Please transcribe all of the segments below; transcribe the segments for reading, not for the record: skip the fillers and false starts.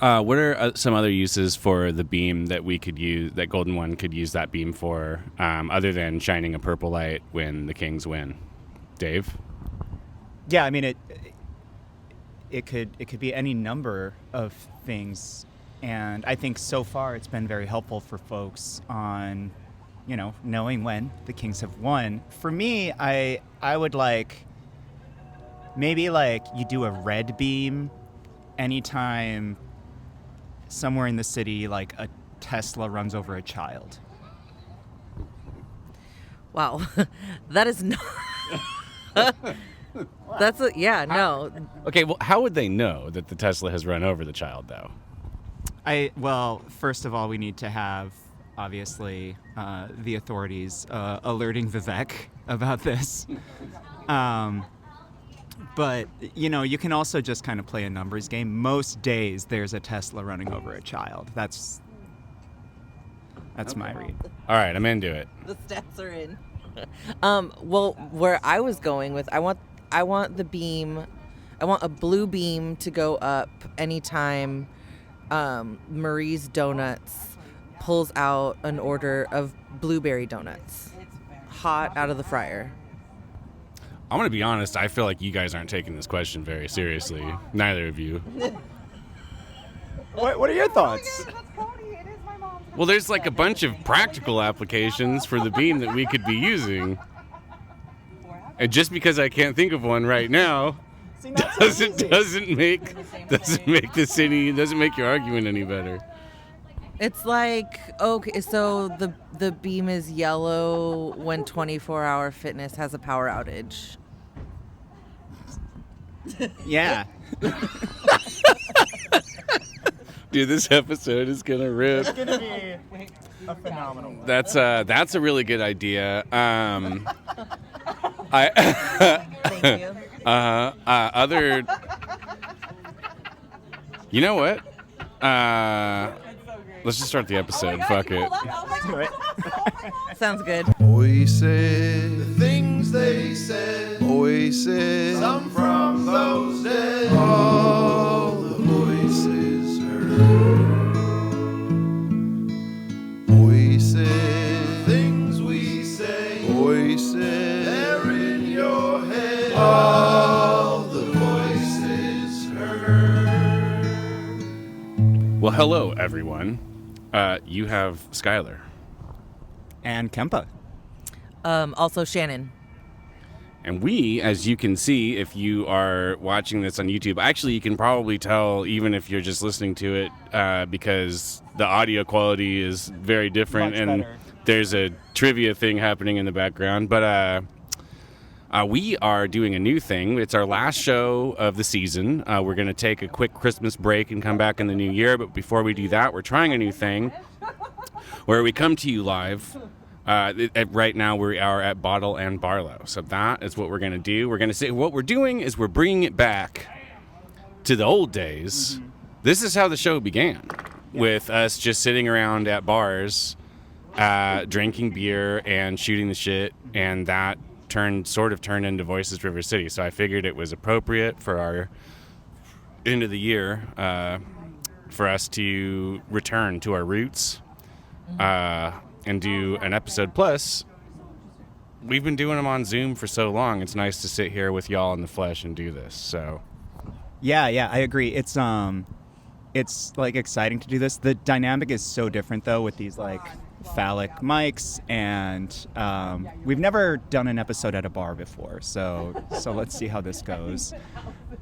What are some other uses for the beam that we could use, that Golden One could use that beam for, other than shining a purple light when the Kings win? Dave? Yeah, I mean, it could be any number of things, and I think so far it's been very helpful for folks on, knowing when the Kings have won. For me, I would maybe you do a red beam anytime somewhere in the city, like a Tesla runs over a child. Wow, that is not. No. Okay, well, how would they know that the Tesla has run over the child, though? Well, first of all, we need to have, obviously, the authorities alerting Vivek about this. But, you can also just kind of play a numbers game. Most days there's a Tesla running over a child. That's my read. All right, I'm into it. The stats are in. Well, where I was going with, I want the beam, I want a blue beam to go up anytime Marie's Donuts pulls out an order of blueberry donuts, hot out of the fryer. I'm going to be honest, I feel like you guys aren't taking this question very seriously. Neither of you. What are your thoughts? Well, there's like a bunch of practical applications for the beam that we could be using. And just because I can't think of one right now doesn't make your argument any better. It's like, okay, so the beam is yellow when 24-hour fitness has a power outage. Yeah. Dude, this episode is gonna rip. It's gonna be a phenomenal one. That's a really good idea. Thank you. Other. You know what? Let's just start the episode. Fuck it. Sounds good. Voices, the things they said. Voices, some from those dead. All the voices heard. Voices, things we say. Voices, they're in your head. All the voices heard. Well, hello, everyone. You have Skylar. And Kempa. Also Shannon. And we, as you can see, if you are watching this on YouTube, actually you can probably tell even if you're just listening to it because the audio quality is very different. Much and better. There's a trivia thing happening in the background. But we are doing a new thing. It's our last show of the season. We're going to take a quick Christmas break and come back in the new year. But before we do that, we're trying a new thing where we come to you live. Right now we are at Bottle and Barlow. So that is what we're going to do. We're going to say what we're doing is we're bringing it back to the old days. Mm-hmm. This is how the show began, with us just sitting around at bars, drinking beer and shooting the shit, and that sort of turned into Voices River City. So I figured it was appropriate for our end of the year for us to return to our roots and do an episode. Plus, we've been doing them on Zoom for so long. It's nice to sit here with y'all in the flesh and do this. So, yeah, I agree. It's like exciting to do this. The dynamic is so different though with these like phallic mics, and we've never done an episode at a bar before, so let's see how this goes.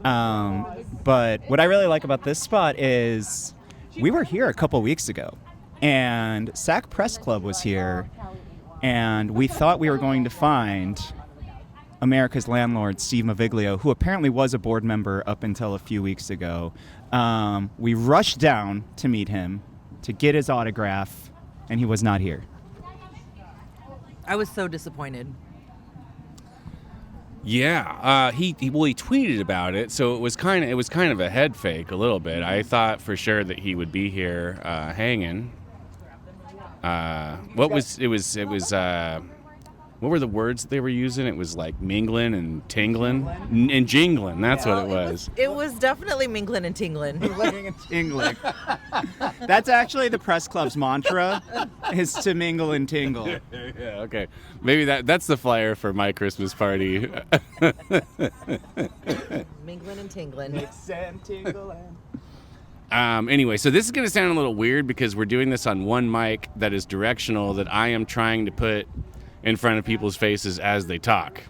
But what I really like about this spot is we were here a couple weeks ago, and Sac Press Club was here, and we thought we were going to find America's landlord, Steve Maviglio, who apparently was a board member up until a few weeks ago. We rushed down to meet him, to get his autograph, and he was not here. I was so disappointed. Yeah, he tweeted about it, so it was kind of a head fake a little bit. I thought for sure that he would be here hanging. what were the words they were using? It was like mingling and tingling and jingling. That's what it was. It was definitely mingling and tingling. Mingling and tingling. That's actually the press club's mantra, is to mingle and tingle. Yeah, okay. Maybe that's the flyer for my Christmas party. Mingling and tingling. Mix and tingle and... Anyway, so this is going to sound a little weird because we're doing this on one mic that is directional that I am trying to put in front of people's faces as they talk.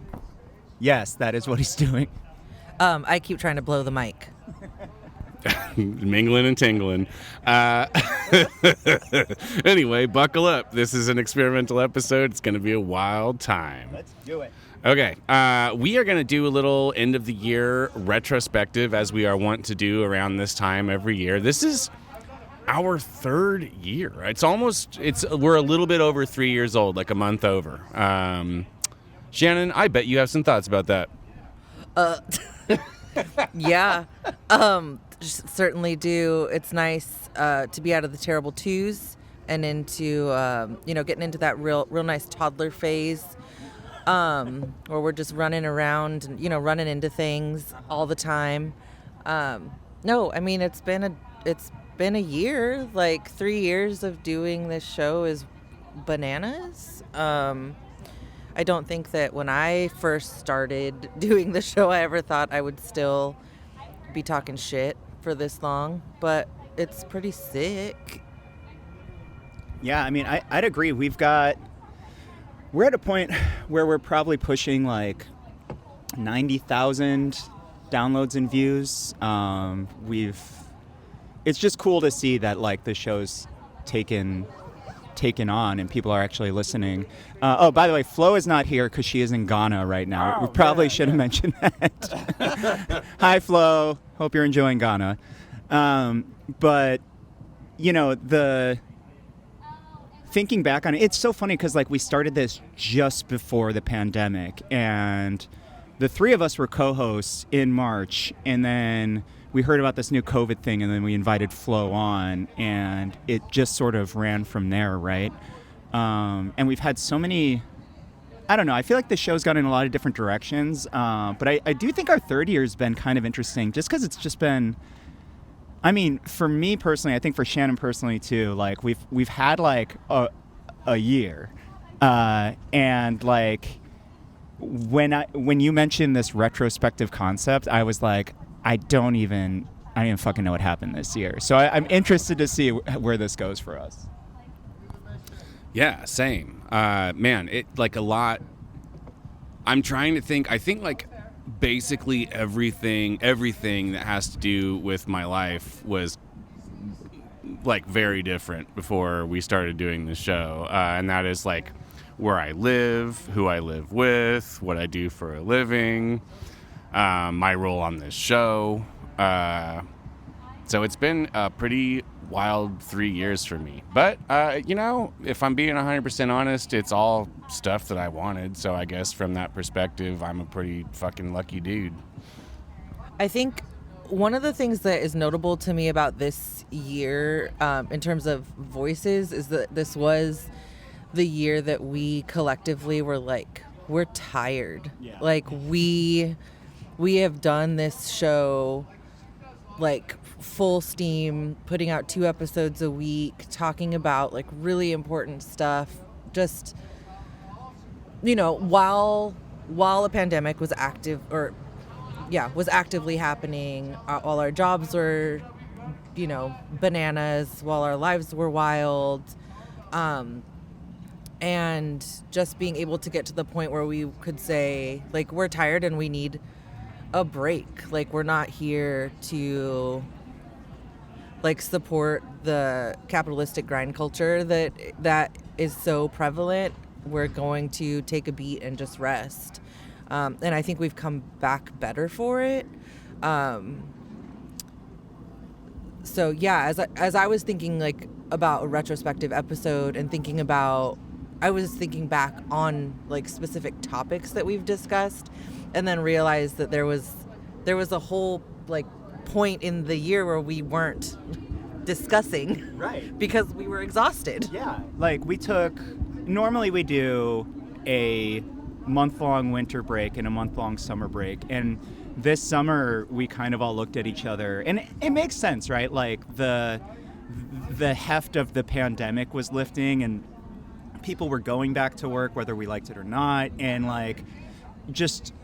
Yes, that is what he's doing. I keep trying to blow the mic. Mingling and tingling. Anyway, buckle up. This is an experimental episode. It's going to be a wild time. Let's do it. Okay, we are going to do a little end of the year retrospective as we are wont to do around this time every year. This is our third year. We're a little bit over 3 years old, like a month over. Shannon, I bet you have some thoughts about that. Yeah, certainly do. It's nice to be out of the terrible twos and into getting into that real nice toddler phase. Where we're just running around and, running into things all the time. No, I mean, it's been a year. Like 3 years of doing this show is bananas. I don't think that when I first started doing the show, I ever thought I would still be talking shit for this long, but it's pretty sick. Yeah, I mean, I'd agree. We're at a point where we're probably pushing like 90,000 downloads and views. It's just cool to see that like the show's taken on and people are actually listening. By the way, Flo is not here because she is in Ghana right now. We probably should have mentioned that. Hi, Flo. Hope you're enjoying Ghana. But thinking back on it, it's so funny because like we started this just before the pandemic, and the three of us were co-hosts in March, and then we heard about this new COVID thing, and then we invited Flo on, and it just sort of ran from there, right? And we've had so many, I don't know, I feel like the show's gone in a lot of different directions, but I do think our third year has been kind of interesting just because it's just been, I mean, for me personally, I think for Shannon personally too, like we've had like a year, and like when you mentioned this retrospective concept, I was like, I don't even fucking know what happened this year. So I'm interested to see where this goes for us. Yeah, same. Man, it like a lot. I'm trying to think. I think like basically everything that has to do with my life was like very different before we started doing the show, and that is like where I live, who I live with, what I do for a living, my role on this show. So it's been a pretty wild 3 years for me, but if I'm being 100% honest, it's all stuff that I wanted. So I guess from that perspective, I'm a pretty fucking lucky dude. I think one of the things that is notable to me about this year, in terms of voices, is that this was the year that we collectively were like, we're tired. Yeah. Like we have done this show like full steam, putting out 2 episodes a week, talking about like really important stuff, just while a pandemic was actively happening, while our jobs were bananas, while our lives were wild, and just being able to get to the point where we could say like, we're tired and we need a break. Like, we're not here to like support the capitalistic grind culture that is so prevalent. We're going to take a beat and just rest. And I think we've come back better for it. So yeah, as I was thinking like about a retrospective episode and I was thinking back on like specific topics that we've discussed, and then realized that there was a whole like point in the year where we weren't discussing, right? Because we were exhausted. Yeah, like normally we do a month-long winter break and a month-long summer break. And this summer, we kind of all looked at each other. And it makes sense, right? Like, the heft of the pandemic was lifting, and people were going back to work, whether we liked it or not. And, like, just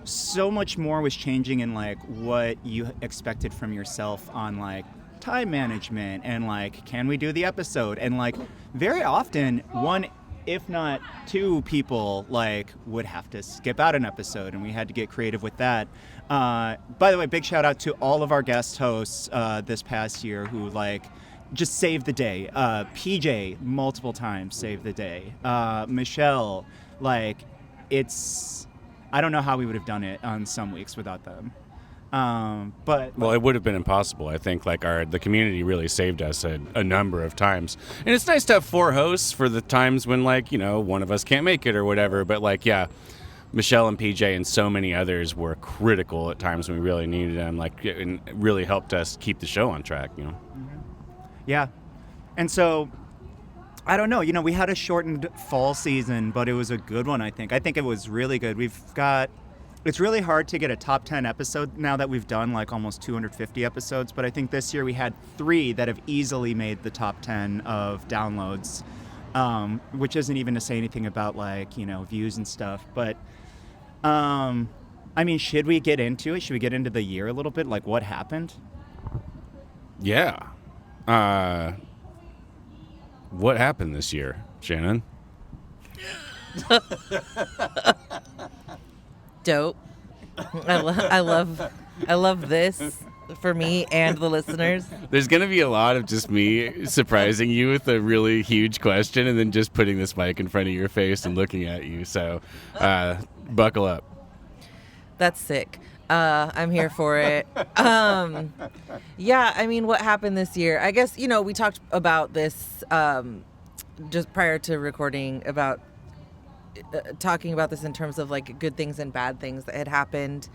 so much more was changing in, like, what you expected from yourself on, like, time management and, like, can we do the episode? And, like, very often, one, if not two people, like, would have to skip out an episode, and we had to get creative with that. By the way, big shout out to all of our guest hosts this past year who, like, just saved the day. PJ, multiple times saved the day. Michelle, like, I don't know how we would have done it on some weeks without them. But well, it would have been impossible. I think the community really saved us a number of times, and it's nice to have 4 hosts for the times when, like, one of us can't make it or whatever. But, like, yeah, Michelle and PJ and so many others were critical at times when we really needed them, like, and really helped us keep the show on track. Yeah, and so I don't know. We had a shortened fall season, but it was a good one. I think it was really good. It's really hard to get a top 10 episode now that we've done, like, almost 250 episodes, but I think this year we had 3 that have easily made the top 10 of downloads, which isn't even to say anything about, like, views and stuff. But, I mean, should we get into it? Should we get into the year a little bit? Like, what happened? Yeah. What happened this year, Shannon? Dope. I love this for me and the listeners. There's going to be a lot of just me surprising you with a really huge question and then just putting this mic in front of your face and looking at you. So buckle up. That's sick. I'm here for it. Yeah, I mean, what happened this year? I guess, we talked about this just prior to recording about talking about this in terms of, like, good things and bad things that had happened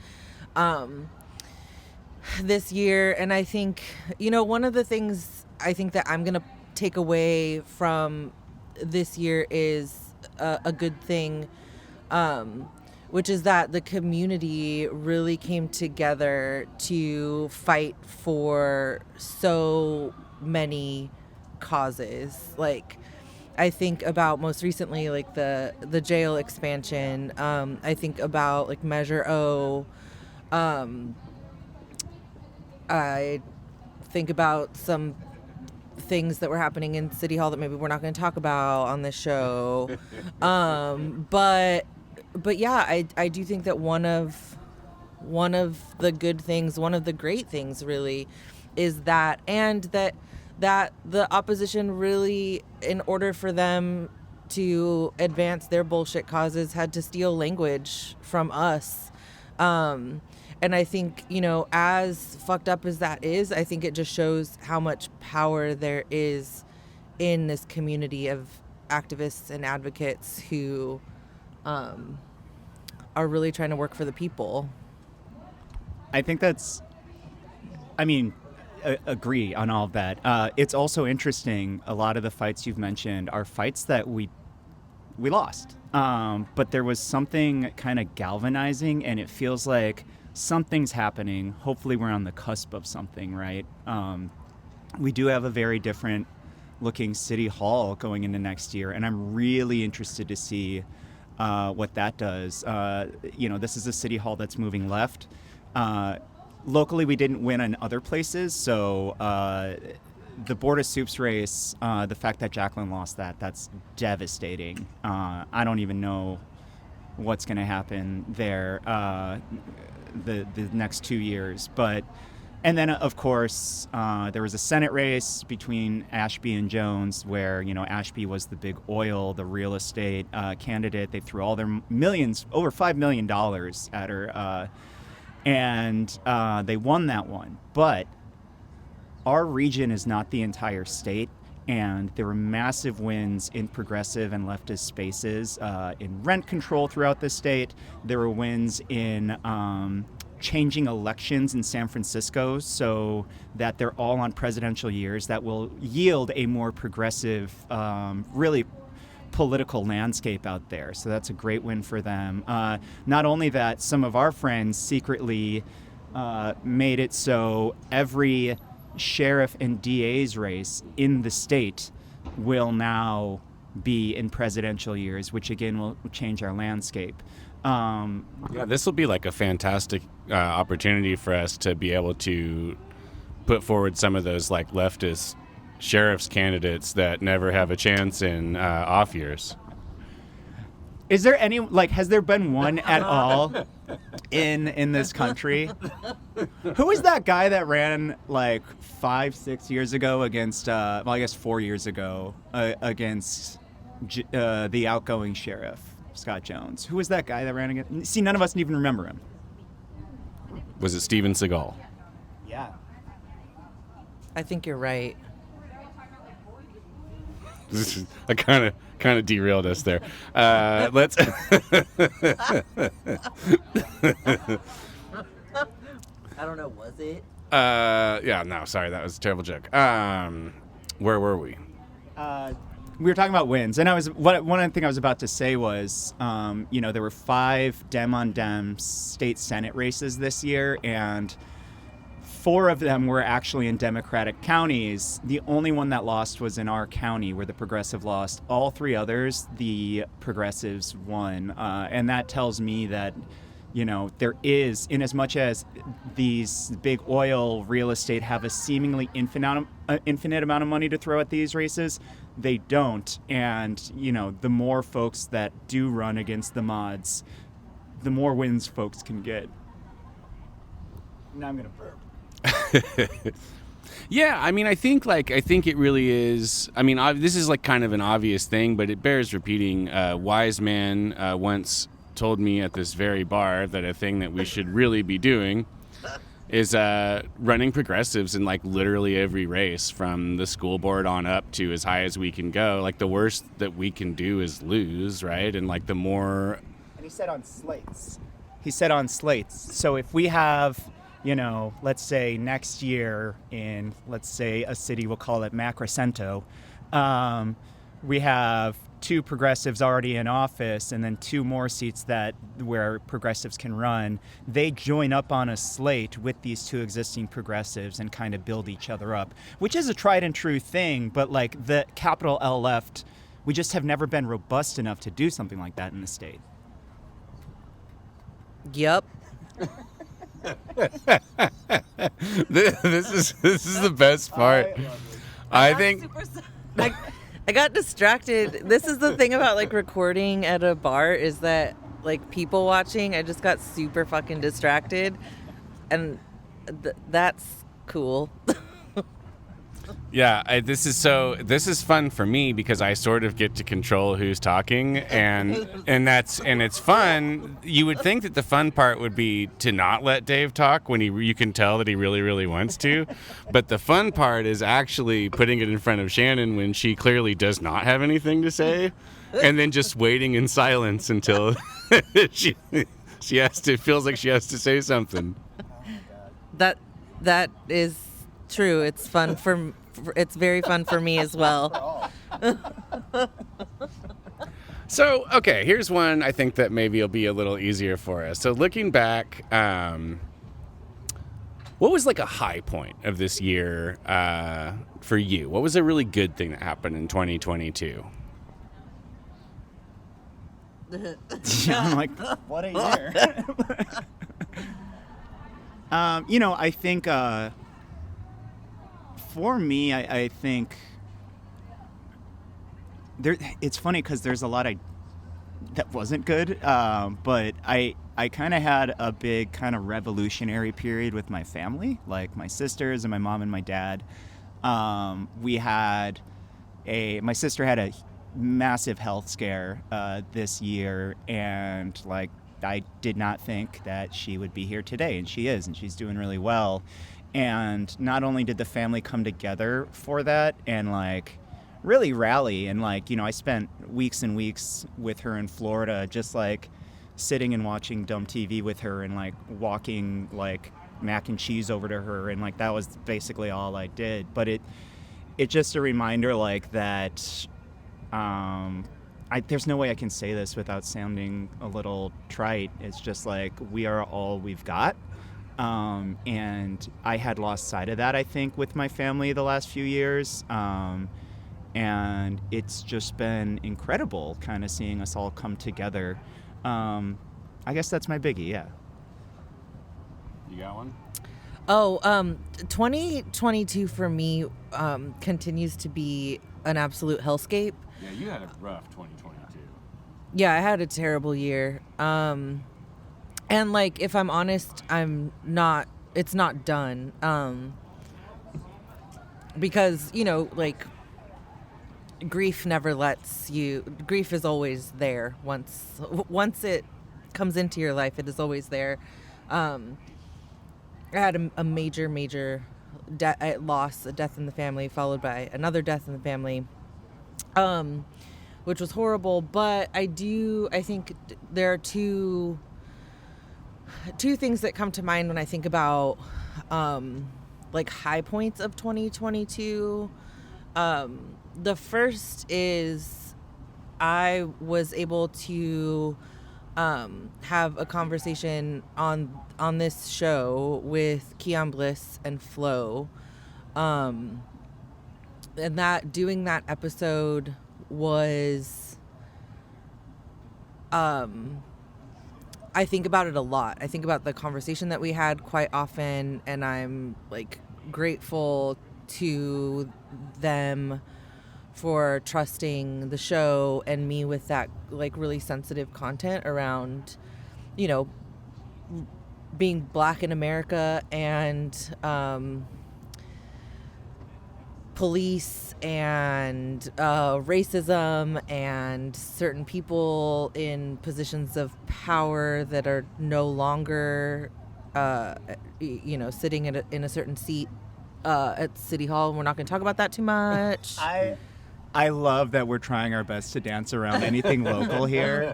this year. And I think, one of the things I think that I'm going to take away from this year is a good thing, which is that the community really came together to fight for so many causes. Like, I think about most recently, like, the jail expansion. I think about, like, Measure O. I think about some things that were happening in City Hall that maybe we're not going to talk about on this show. But yeah, I do think that one of the good things, one of the great things, really, is that, and that the opposition really, in order for them to advance their bullshit causes, had to steal language from us. And I think, as fucked up as that is, I think it just shows how much power there is in this community of activists and advocates who are really trying to work for the people. I think agree on all of that. It's also interesting, a lot of the fights you've mentioned are fights that we lost. But there was something kind of galvanizing, and it feels like something's happening. Hopefully we're on the cusp of something, right? We do have a very different looking City Hall going into next year, and I'm really interested to see what that does. This is a City Hall that's moving left. Locally, we didn't win in other places, so the Board of Soups race, the fact that Jacqueline lost that's devastating. I don't even know what's going to happen there the next 2 years. And then, of course, there was a Senate race between Ashby and Jones where, Ashby was the big oil, the real estate candidate. They threw all their millions, over $5 million at her, and they won that one. But our region is not the entire state, and there were massive wins in progressive and leftist spaces, in rent control throughout the state. There were wins in changing elections in San Francisco so that they're all on presidential years that will yield a more progressive, really political landscape out there. So that's a great win for them. Not only that, some of our friends secretly made it so every sheriff and DA's race in the state will now be in presidential years, which again will change our landscape. Yeah, this will be like a fantastic opportunity for us to be able to put forward some of those like leftist sheriff's candidates that never have a chance in off years. Is there any, like, has there been one at all in this country? Who was that guy that ran like 5-6 years ago against, well, I guess 4 years ago against the outgoing sheriff, Scott Jones? Who was that guy that ran against? See, none of us even remember him. Was it Steven Seagal? Yeah. I think you're right. I kind of derailed us there. Let's. I don't know. Was it? Yeah. No. Sorry, that was a terrible joke. Where were we? We were talking about wins, and one thing I was about to say was, there were 5 Dem-on-Dem state Senate races this year, and 4 of them were actually in Democratic counties. The only one that lost was in our county, where the Progressive lost. All 3 others, the Progressives won, and that tells me that, there is, in as much as these big oil, real estate have a seemingly infinite amount of money to throw at these races, they don't. And, the more folks that do run against the mods, the more wins folks can get. Now I'm going to burp. Yeah, I mean, I think it really is. I mean, this is like kind of an obvious thing, but it bears repeating. Wise man once told me at this very bar that a thing that we should really be doing is running progressives in like literally every race, from the school board on up to as high as we can go. Like, the worst that we can do is lose, right? And like the more. And he said on slates. So if we have, let's say next year in, let's say a city, we'll call it Sacramento, we have 2 progressives already in office, and then 2 more seats where progressives can run. They join up on a slate with these 2 existing progressives and kind of build each other up, which is a tried and true thing. But like the capital L left, we just have never been robust enough to do something like that in the state. Yep. This is the best part. I think. I got distracted. This is the thing about like recording at a bar, is that like people watching, I just got super fucking distracted, and that's cool. Yeah, this is fun for me because I sort of get to control who's talking, and it's fun. You would think that the fun part would be to not let Dave talk when you can tell that he really, really wants to, but the fun part is actually putting it in front of Shannon when she clearly does not have anything to say, and then just waiting in silence until she feels like she has to say something. That is true. It's fun it's very fun for me as well. So, okay, here's one I think that maybe will be a little easier for us. So looking back, what was like a high point of this year for you? What was a really good thing that happened in 2022? I'm like, what a year. I think for me, I think it's funny because there's a lot that wasn't good, but I kind of had a big kind of revolutionary period with my family, like my sisters and my mom and my dad. My sister had a massive health scare this year, and like I did not think that she would be here today, and she is, and she's doing really well. And not only did the family come together for that and like really rally, and like, I spent weeks and weeks with her in Florida, just like sitting and watching dumb TV with her and like walking like mac and cheese over to her, and like that was basically all I did. But it's just a reminder like that I there's no way I can say this without sounding a little trite. It's just like we are all we've got. And I had lost sight of that, I think, with my family the last few years. And it's just been incredible kind of seeing us all come together. I guess that's my biggie, yeah. You got one? 2022 for me continues to be an absolute hellscape. Yeah, you had a rough 2022. Yeah, I had a terrible year. And like, if I'm honest, it's not done. Because, like, grief is always there. Once it comes into your life, it is always there. I had a major loss, a death in the family, followed by another death in the family, which was horrible. But I think there are two things that come to mind when I think about like high points of 2022. The first is I was able to have a conversation on this show with Keon Bliss and Flo, and doing that episode was I think about it a lot. I think about the conversation that we had quite often, and I'm like grateful to them for trusting the show and me with that like really sensitive content around, being Black in America and police and racism and certain people in positions of power that are no longer, sitting in a certain seat at City Hall. We're not going to talk about that too much. I love that we're trying our best to dance around anything local here.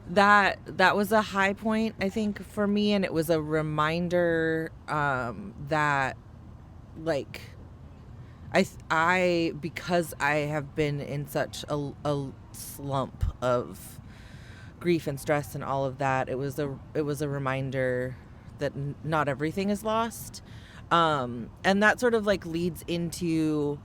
That was a high point, I think, for me, and it was a reminder that, like, because I have been in such a slump of grief and stress and all of that, it was a reminder that not everything is lost, and that sort of like leads into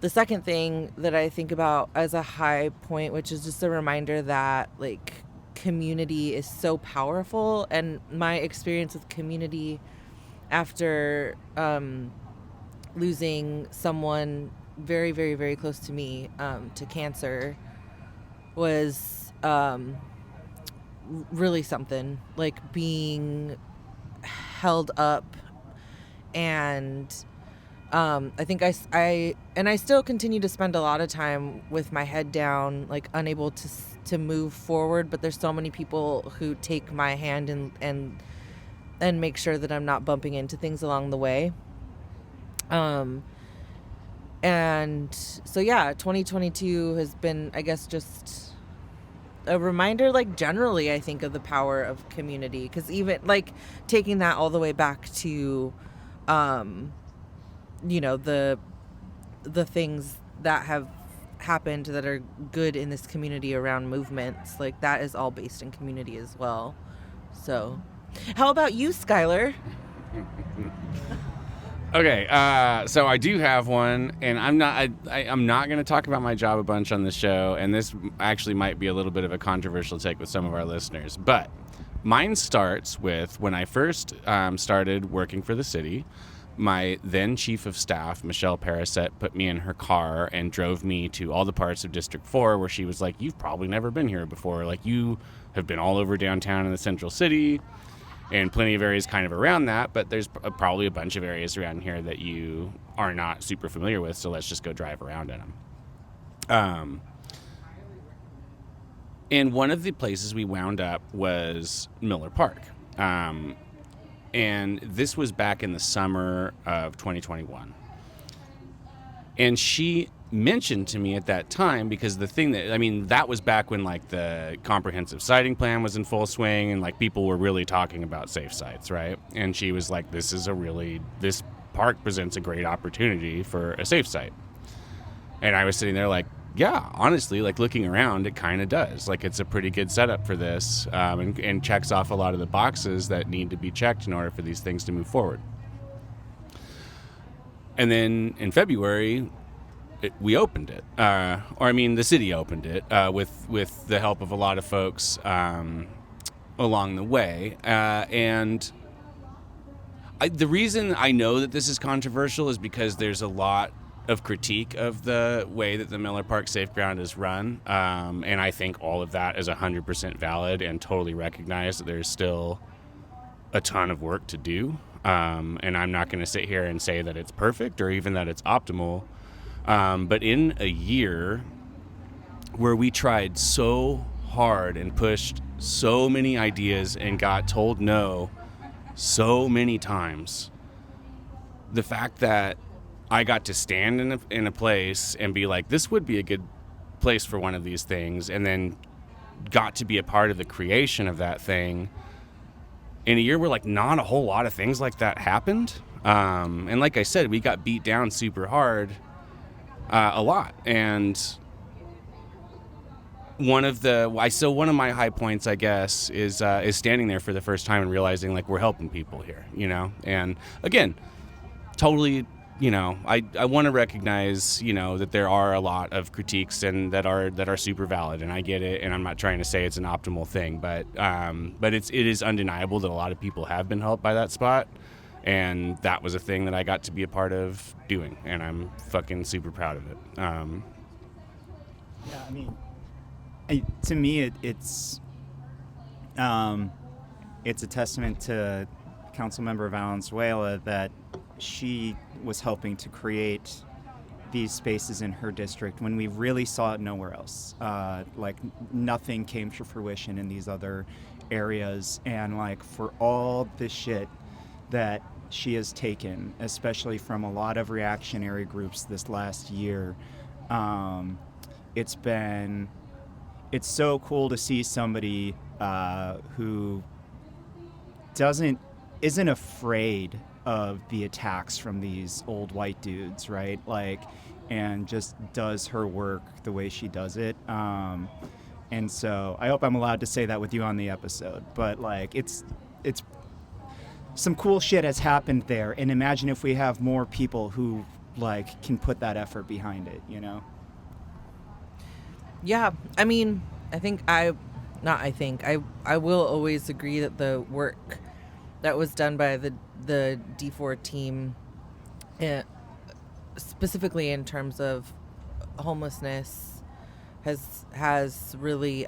the second thing that I think about as a high point, which is just a reminder that like community is so powerful. And my experience with community after losing someone very, very, very close to me to cancer was really something. Like being held up, and I think I still continue to spend a lot of time with my head down, like unable to move forward. But there's so many people who take my hand and make sure that I'm not bumping into things along the way. And so yeah, 2022 has been, I guess, just a reminder, like generally, I think, of the power of community. Because even like taking that all the way back to, the things that have happened that are good in this community around movements, like that is all based in community as well. So how about you, Skylar? Okay, so I do have one, and I'm not going to talk about my job a bunch on this show, and this actually might be a little bit of a controversial take with some of our listeners, but mine starts with when I first started working for the city. My then chief of staff, Michelle Parasette, put me in her car and drove me to all the parts of District 4 where she was like, you've probably never been here before. Like, you have been all over downtown in the central city and plenty of areas kind of around that, but there's probably a bunch of areas around here that you are not super familiar with, so let's just go drive around in them. And one of the places we wound up was Miller Park. And this was back in the summer of 2021. And she mentioned to me at that time, because the thing that was back when like the comprehensive siting plan was in full swing and like people were really talking about safe sites, right? And she was like, this park presents a great opportunity for a safe site. And I was sitting there like, yeah, honestly, like looking around, it kind of does. Like it's a pretty good setup for this, and checks off a lot of the boxes that need to be checked in order for these things to move forward. And then in February, we opened it, the city opened it with the help of a lot of folks along the way. And the reason I know that this is controversial is because there's a lot of critique of the way that the Miller Park Safe Ground is run. And I think all of that is 100% valid and totally recognize that there's still a ton of work to do. And I'm not going to sit here and say that it's perfect or even that it's optimal. But in a year where we tried so hard and pushed so many ideas and got told no so many times, the fact that I got to stand in a place and be like, this would be a good place for one of these things, and then got to be a part of the creation of that thing in a year where like not a whole lot of things like that happened. And like I said, we got beat down super hard a lot. And one of my high points, I guess, is standing there for the first time and realizing like we're helping people here, you know? And again, totally, you know, I want to recognize, you know, that there are a lot of critiques and that are super valid, and I get it, and I'm not trying to say it's an optimal thing, but it is undeniable that a lot of people have been helped by that spot, and that was a thing that I got to be a part of doing, and I'm fucking super proud of it. Yeah, I mean, to me, it's a testament to Councilmember Valenzuela that she was helping to create these spaces in her district when we really saw it nowhere else. Like nothing came to fruition in these other areas, and like for all the shit that she has taken, especially from a lot of reactionary groups this last year, it's so cool to see somebody who isn't afraid of the attacks from these old white dudes, right? Like, and just does her work the way she does it. And so I hope I'm allowed to say that with you on the episode, but like, it's some cool shit has happened there. And imagine if we have more people who like can put that effort behind it, you know? Yeah, I mean, I will always agree that the work that was done by the D4 team, specifically in terms of homelessness, has really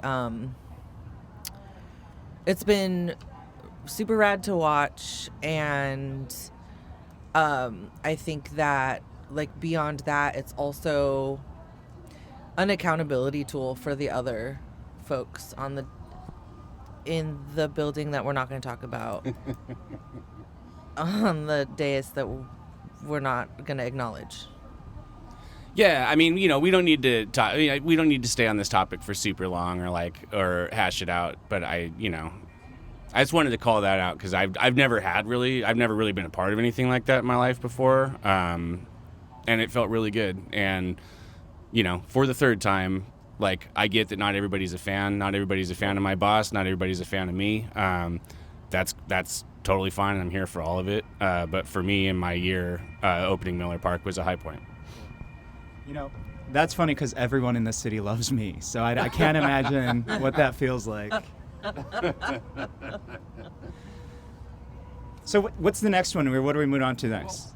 it's been super rad to watch, and I think that like beyond that, it's also an accountability tool for the other folks in the building that we're not going to talk about on the dais that we're not going to acknowledge. Yeah, I mean, you know, we don't need to talk. We don't need to stay on this topic for super long or hash it out. But I just wanted to call that out because I've never really been a part of anything like that in my life before, and it felt really good. And you know, for the third time, like I get that not everybody's a fan. Not everybody's a fan of my boss. Not everybody's a fan of me. That's totally fine. I'm here for all of it. But for me, in my year, opening Miller Park was a high point. You know, that's funny because everyone in the city loves me, so I can't imagine what that feels like. So what's the next one? What do we move on to next?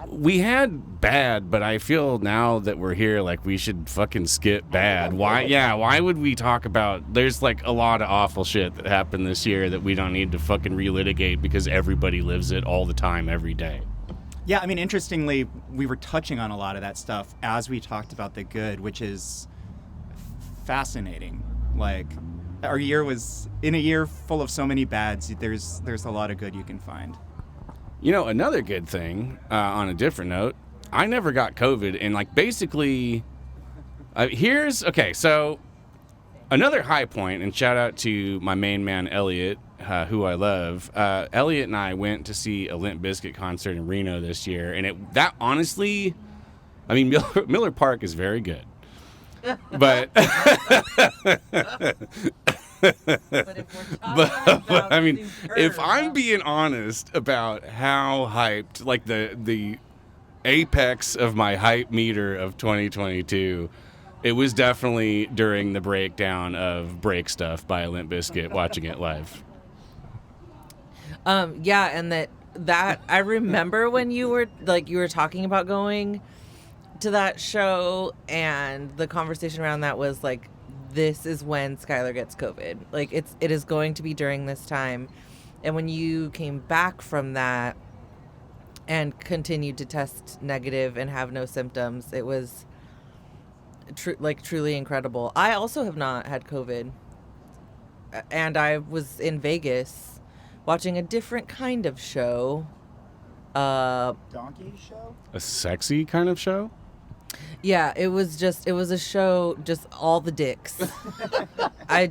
We had bad, but I feel now that we're here, like we should fucking skip bad. Why? Yeah, why would we talk about? There's like a lot of awful shit that happened this year that we don't need to fucking relitigate because everybody lives it all the time, every day. Yeah, I mean, interestingly, we were touching on a lot of that stuff as we talked about the good, which is fascinating. Like, our year was, in a year full of so many bads, there's a lot of good you can find. You know, another good thing, on a different note, I never got COVID, and like basically, so another high point, and shout out to my main man, Elliot, who I love. Elliot and I went to see a Limp Bizkit concert in Reno this year, and honestly, I mean, Miller Park is very good. But But if we're talking about I mean, if superb, I'm being honest about how hyped, like the apex of my hype meter of 2022, it was definitely during the breakdown of Break Stuff by Limp Bizkit, watching it live. yeah, and that I remember when you were talking about going to that show, and the conversation around that was like, this is when Skylar gets COVID. Like it is going to be during this time. And when you came back from that and continued to test negative and have no symptoms, it was truly incredible. I also have not had COVID, and I was in Vegas watching a different kind of show. Donkey show? A sexy kind of show? Yeah, it was a show, just all the dicks. I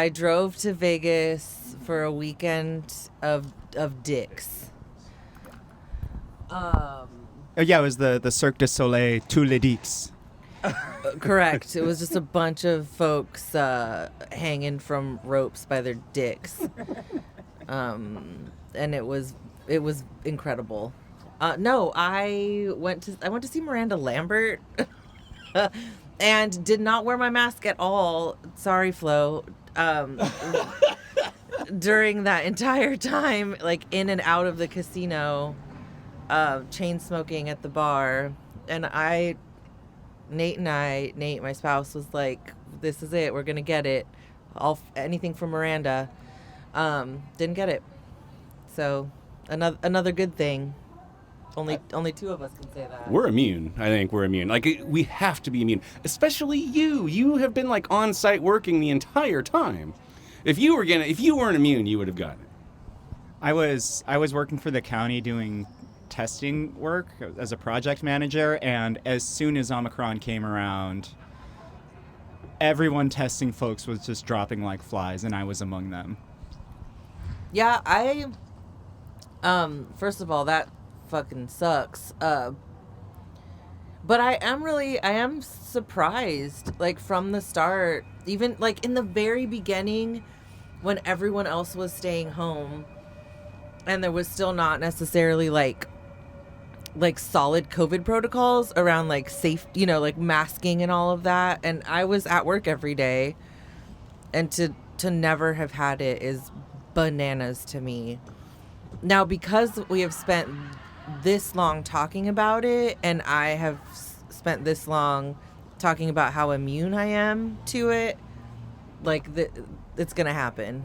drove to Vegas for a weekend of dicks. Oh yeah, it was the Cirque du Soleil Tous les Dix. Correct. It was just a bunch of folks hanging from ropes by their dicks. And it was incredible. No, I went to see Miranda Lambert and did not wear my mask at all. Sorry, Flo. During that entire time, like in and out of the casino, chain smoking at the bar, and Nate, my spouse, was like, "This is it. We're gonna get it. Anything from Miranda." Didn't get it. So another good thing. Only two of us can say that. We're immune. I think we're immune. Like, we have to be immune. Especially you. You have been, like, on site working the entire time. If you weren't immune, you would have gotten it. I was working for the county doing testing work as a project manager, and as soon as Omicron came around, everyone testing folks was just dropping like flies, and I was among them. Yeah, first of all, that fucking sucks. But I am surprised, like, from the start, even like in the very beginning when everyone else was staying home and there was still not necessarily like solid COVID protocols around like safe, like masking and all of that. And I was at work every day, and to never have had it is bananas to me. Now, because we have spent this long talking about it, and I have spent this long talking about how immune I am to it, like it's gonna happen.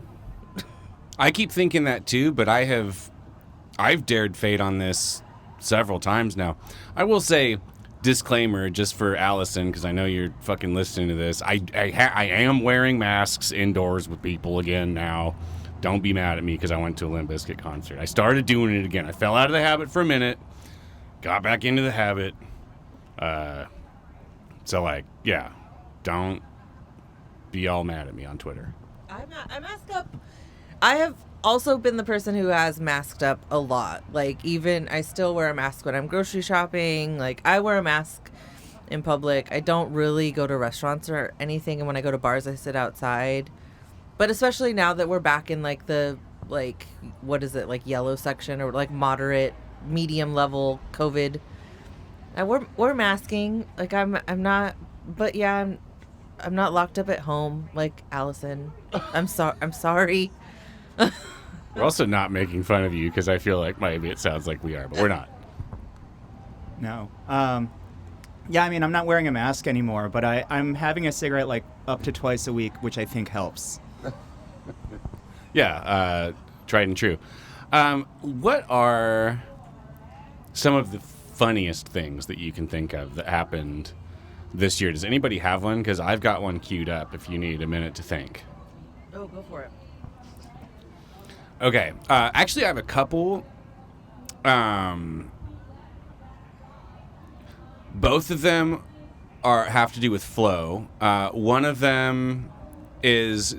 I keep thinking that too, but I've dared fate on this several times now. I will say, disclaimer, just for Allison, because I know you're fucking listening to this, I am wearing masks indoors with people again now. Don't be mad at me because I went to a Limp Bizkit concert. I started doing it again. I fell out of the habit for a minute, got back into the habit. So, like, yeah, don't be all mad at me on Twitter. I mask up. I have also been the person who has masked up a lot. Like, even I still wear a mask when I'm grocery shopping. Like, I wear a mask in public. I don't really go to restaurants or anything. And when I go to bars, I sit outside. But especially now that we're back in like the, like, what is it, like yellow section or like moderate, medium level COVID, we're masking. Like I'm not, but yeah, I'm not locked up at home like Allison. I'm sorry. We're also not making fun of you because I feel like maybe it sounds like we are, but we're not. No. Yeah, I mean, I'm not wearing a mask anymore, but I'm having a cigarette like up to twice a week, which I think helps. Yeah, tried and true. What are some of the funniest things that you can think of that happened this year? Does anybody have one? Because I've got one queued up if you need a minute to think. Oh, go for it. Okay. Actually, I have a couple. Both of them have to do with flow. One of them is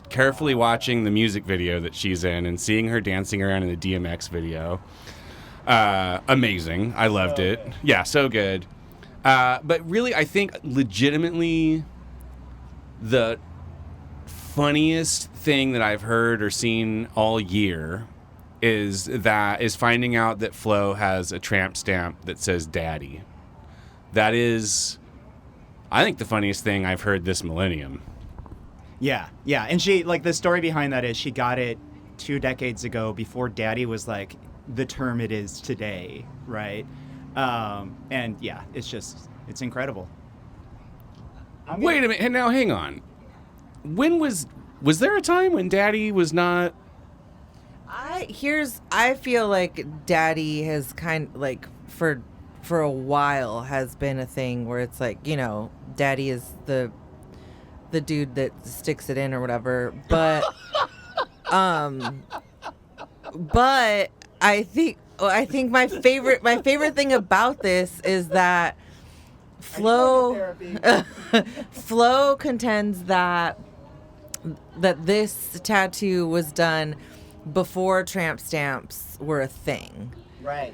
carefully watching the music video that she's in and seeing her dancing around in the DMX video. Amazing. I loved it. Yeah, so good. But really, I think legitimately the funniest thing that I've heard or seen all year is finding out that Flo has a tramp stamp that says daddy. That is, I think, the funniest thing I've heard this millennium. Yeah. And she, like, the story behind that is she got it 2 decades ago before daddy was, like, the term it is today, right? And, yeah, it's incredible. Wait a minute, now hang on. When was there a time when daddy was not... I feel like daddy has for a while has been a thing where it's like, you know, daddy is the dude that sticks it in or whatever. But but I think my favorite thing about this is that Flo contends that this tattoo was done before tramp stamps were a thing. Right.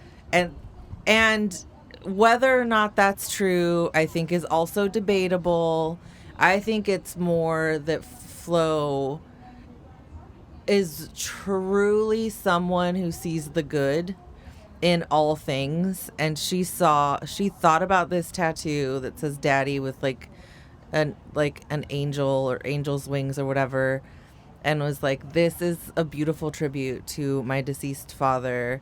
And whether or not that's true, I think is also debatable. I think it's more that Flo is truly someone who sees the good in all things, and she thought about this tattoo that says daddy with like an angel or angel's wings or whatever, and was like, this is a beautiful tribute to my deceased father.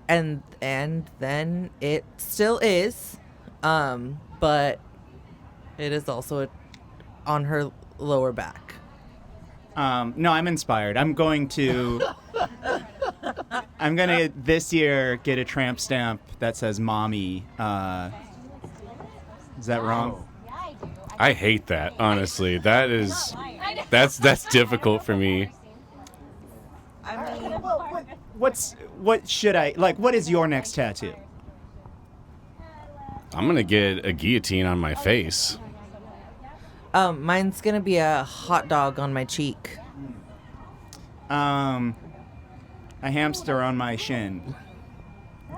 And then it still is, but it is also on her lower back. No, I'm inspired. I'm going to this year get a tramp stamp that says mommy. Is that wrong? I hate that, honestly. That's difficult for me. I mean, What should I, like, what is your next tattoo? I'm gonna get a guillotine on my face. mine's gonna be a hot dog on my cheek. A hamster on my shin.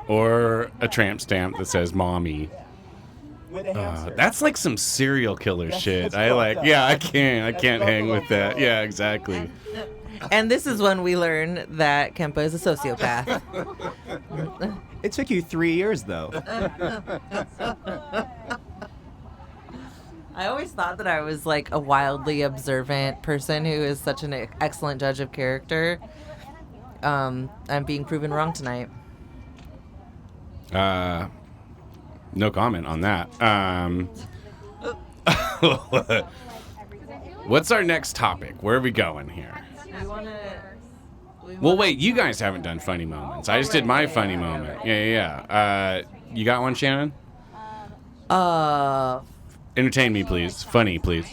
Or a tramp stamp that says mommy. That's like some serial killer shit. I can't hang with that. Yeah, exactly. And this is when we learn that Kempa is a sociopath. It took you 3 years, though. I always thought that I was like a wildly observant person who is such an excellent judge of character. I'm being proven wrong tonight. No comment on that. What's our next topic? Where are we going here? Well, wait, you guys haven't done funny moments. I just did my funny moment. Yeah. You got one, Shannon? Entertain me, please. Funny, please.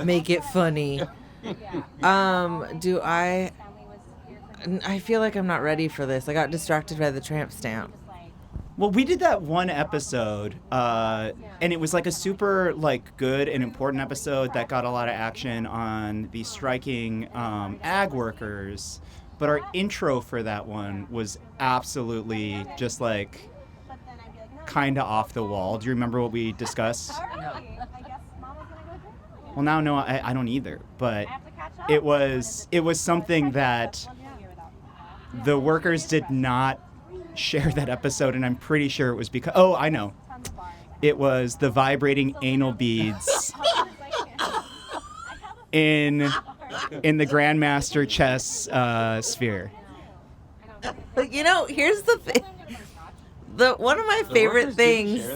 Make it funny. I feel like I'm not ready for this. I got distracted by the tramp stamp. Well, we did that one episode, and it was like a super good and important episode that got a lot of action on the striking ag workers. But our intro for that one was absolutely just kind of off the wall. Do you remember what we discussed? No. Well, now no, I don't either. But it was something that the workers did not share that episode, and I'm pretty sure it was because... Oh, I know. It was the vibrating anal beads in the Grandmaster chess sphere. You know, here's the thing. One of my favorite things...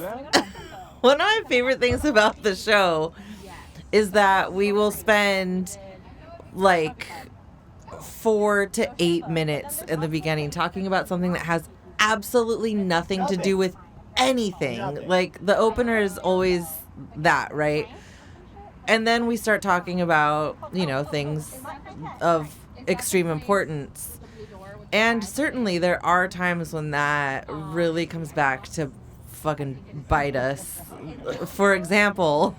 One of my favorite things about the show is that we will spend 4 to 8 minutes in the beginning talking about something that has absolutely nothing to do with anything. The opener is always that, right? And then we start talking about, things of extreme importance. And certainly there are times when that really comes back to fucking bite us. For example,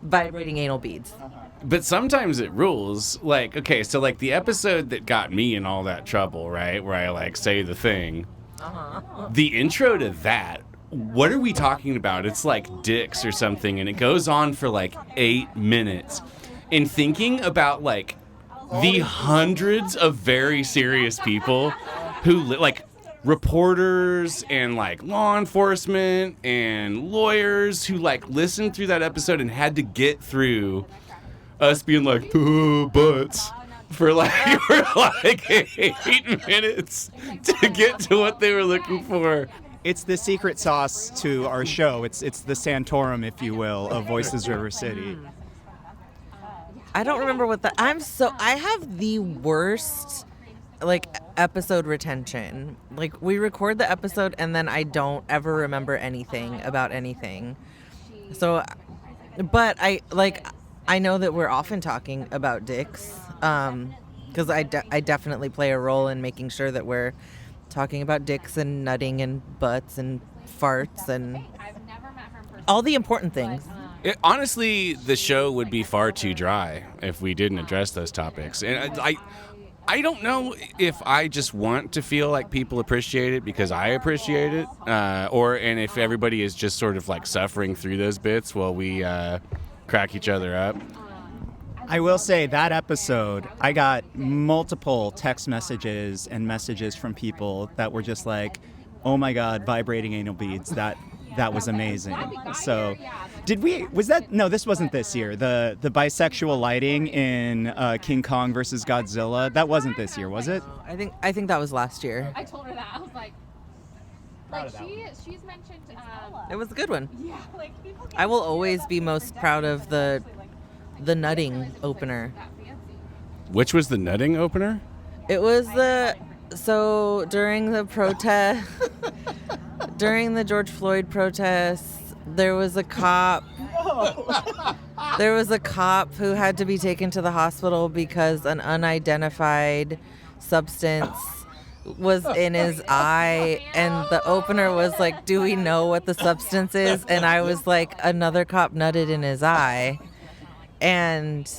vibrating anal beads. But sometimes it rules. The episode that got me in all that trouble, right? Where I say the thing. Uh-huh. The intro to that what are we talking about? It's like dicks or something, and it goes on for like 8 minutes. And thinking about like the hundreds of very serious people who like reporters and like law enforcement and lawyers who like listened through that episode and had to get through us being like, oh, butts, for like 8 minutes to get to what they were looking for. It's the secret sauce to our show. It's the Santorum, if you will, of Voices River City. I don't remember what I have the worst like episode retention. Like we record the episode and then I don't ever remember anything about anything. So, but I know that we're often talking about dicks, because I definitely play a role in making sure that we're talking about dicks and nutting and butts and farts and all the important things. Honestly, the show would be far too dry if we didn't address those topics. And I don't know if I just want to feel like people appreciate it because I appreciate it, and if everybody is just sort of like suffering through those bits while we crack each other up. I will say that episode, I got multiple text messages and messages from people that were just like, oh my God, vibrating anal beads. That was amazing. So no, this wasn't this year. The bisexual lighting in King Kong versus Godzilla, that wasn't this year, was it? I think that was last year. I told her that. I was like she's mentioned. It was a good one. Yeah, like people. I will always be most proud of the nutting opener. Which was the nutting opener? It was during the protest, during the George Floyd protests, there was a cop. There was a cop who had to be taken to the hospital because an unidentified substance was in his eye, and the opener was like, do we know what the substance is? And I was like, another cop nutted in his eye, and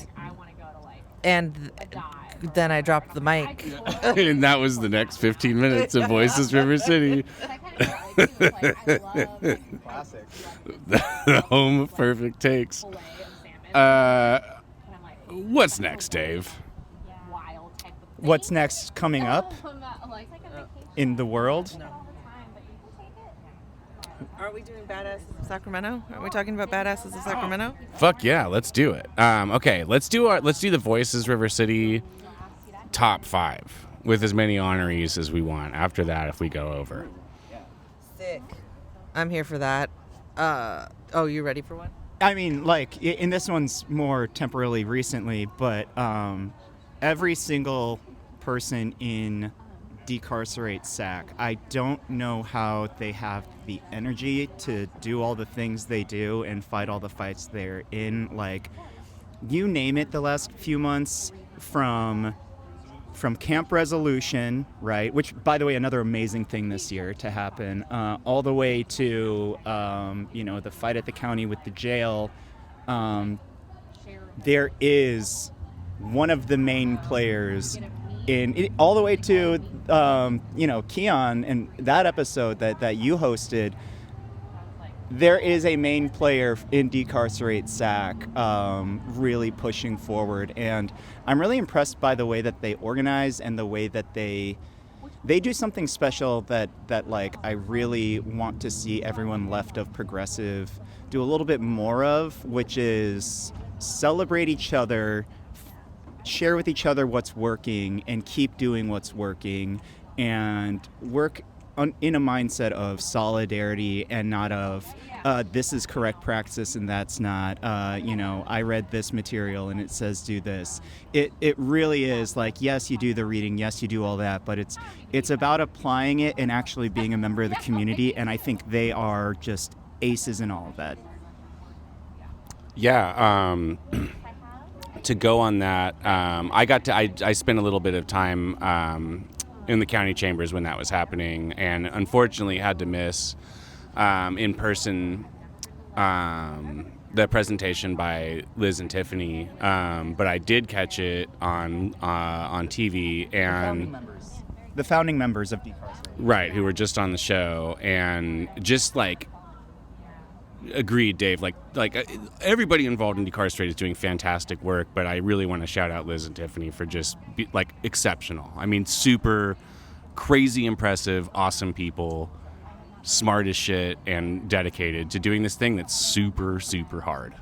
then I dropped the mic. And that was the next 15 minutes of Voices River City. Classic. The home of perfect takes. What's next, Dave? What's next coming up in the world? Aren't we doing Badasses of Sacramento? Aren't we talking about Badasses of Sacramento? Fuck yeah, let's do it. Okay, let's do the Voices River City top 5 with as many honorees as we want. After that, if we go over. Sick. I'm here for that. You ready for one? I mean, like, and this one's more temporarily recently, but every single person in Decarcerate Sac, I don't know how they have the energy to do all the things they do and fight all the fights they're in. Like, you name it, the last few months, from Camp Resolution, right, which, by the way, another amazing thing this year to happen, all the way to the fight at the county with the jail. There is one of the main players in it, all the way to Keon and that episode that you hosted. There is a main player in Decarcerate Sac really pushing forward, and I'm really impressed by the way that they organize and the way that they do something special that like I really want to see everyone left of progressive do a little bit more of, which is celebrate each other, share with each other what's working, and keep doing what's working, and work in a mindset of solidarity and not of this is correct practice and that's not. I read this material and it says do this. It really is like, yes, you do the reading, yes, you do all that, but it's about applying it and actually being a member of the community, and I think they are just aces in all of that. Yeah. To go on that, I spent a little bit of time in the county chambers when that was happening, and unfortunately had to miss in person the presentation by Liz and Tiffany, but I did catch it on TV, and the founding members of Decarcerate. Right, who were just on the show and just like agreed, Dave. Like everybody involved in Decarcerate is doing fantastic work, but I really want to shout out Liz and Tiffany for just like exceptional. I mean, super crazy impressive, awesome people, smart as shit, and dedicated to doing this thing that's super, super hard.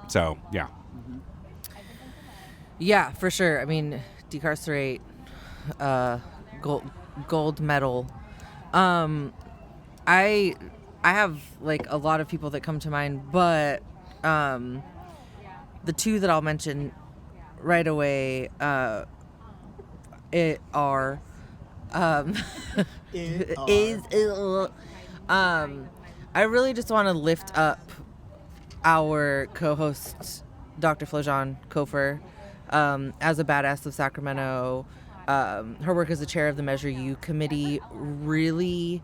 So yeah. Yeah, for sure. I mean, Decarcerate, gold medal. I have like a lot of people that come to mind, but the two that I'll mention right away I really just want to lift up our co-host, Dr. Flojan Kofer, as a badass of Sacramento. Her work as the chair of the Measure U committee really,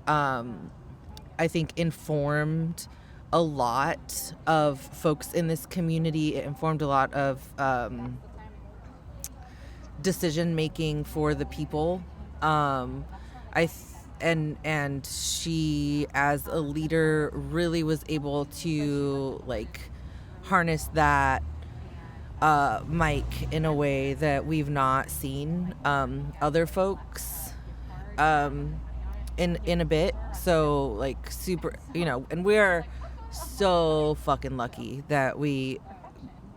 I think, informed a lot of folks in this community. It informed a lot of decision making for the people. And she, as a leader, really was able to like harness that mic in a way that we've not seen other folks in a bit. So like super, and we're so fucking lucky that we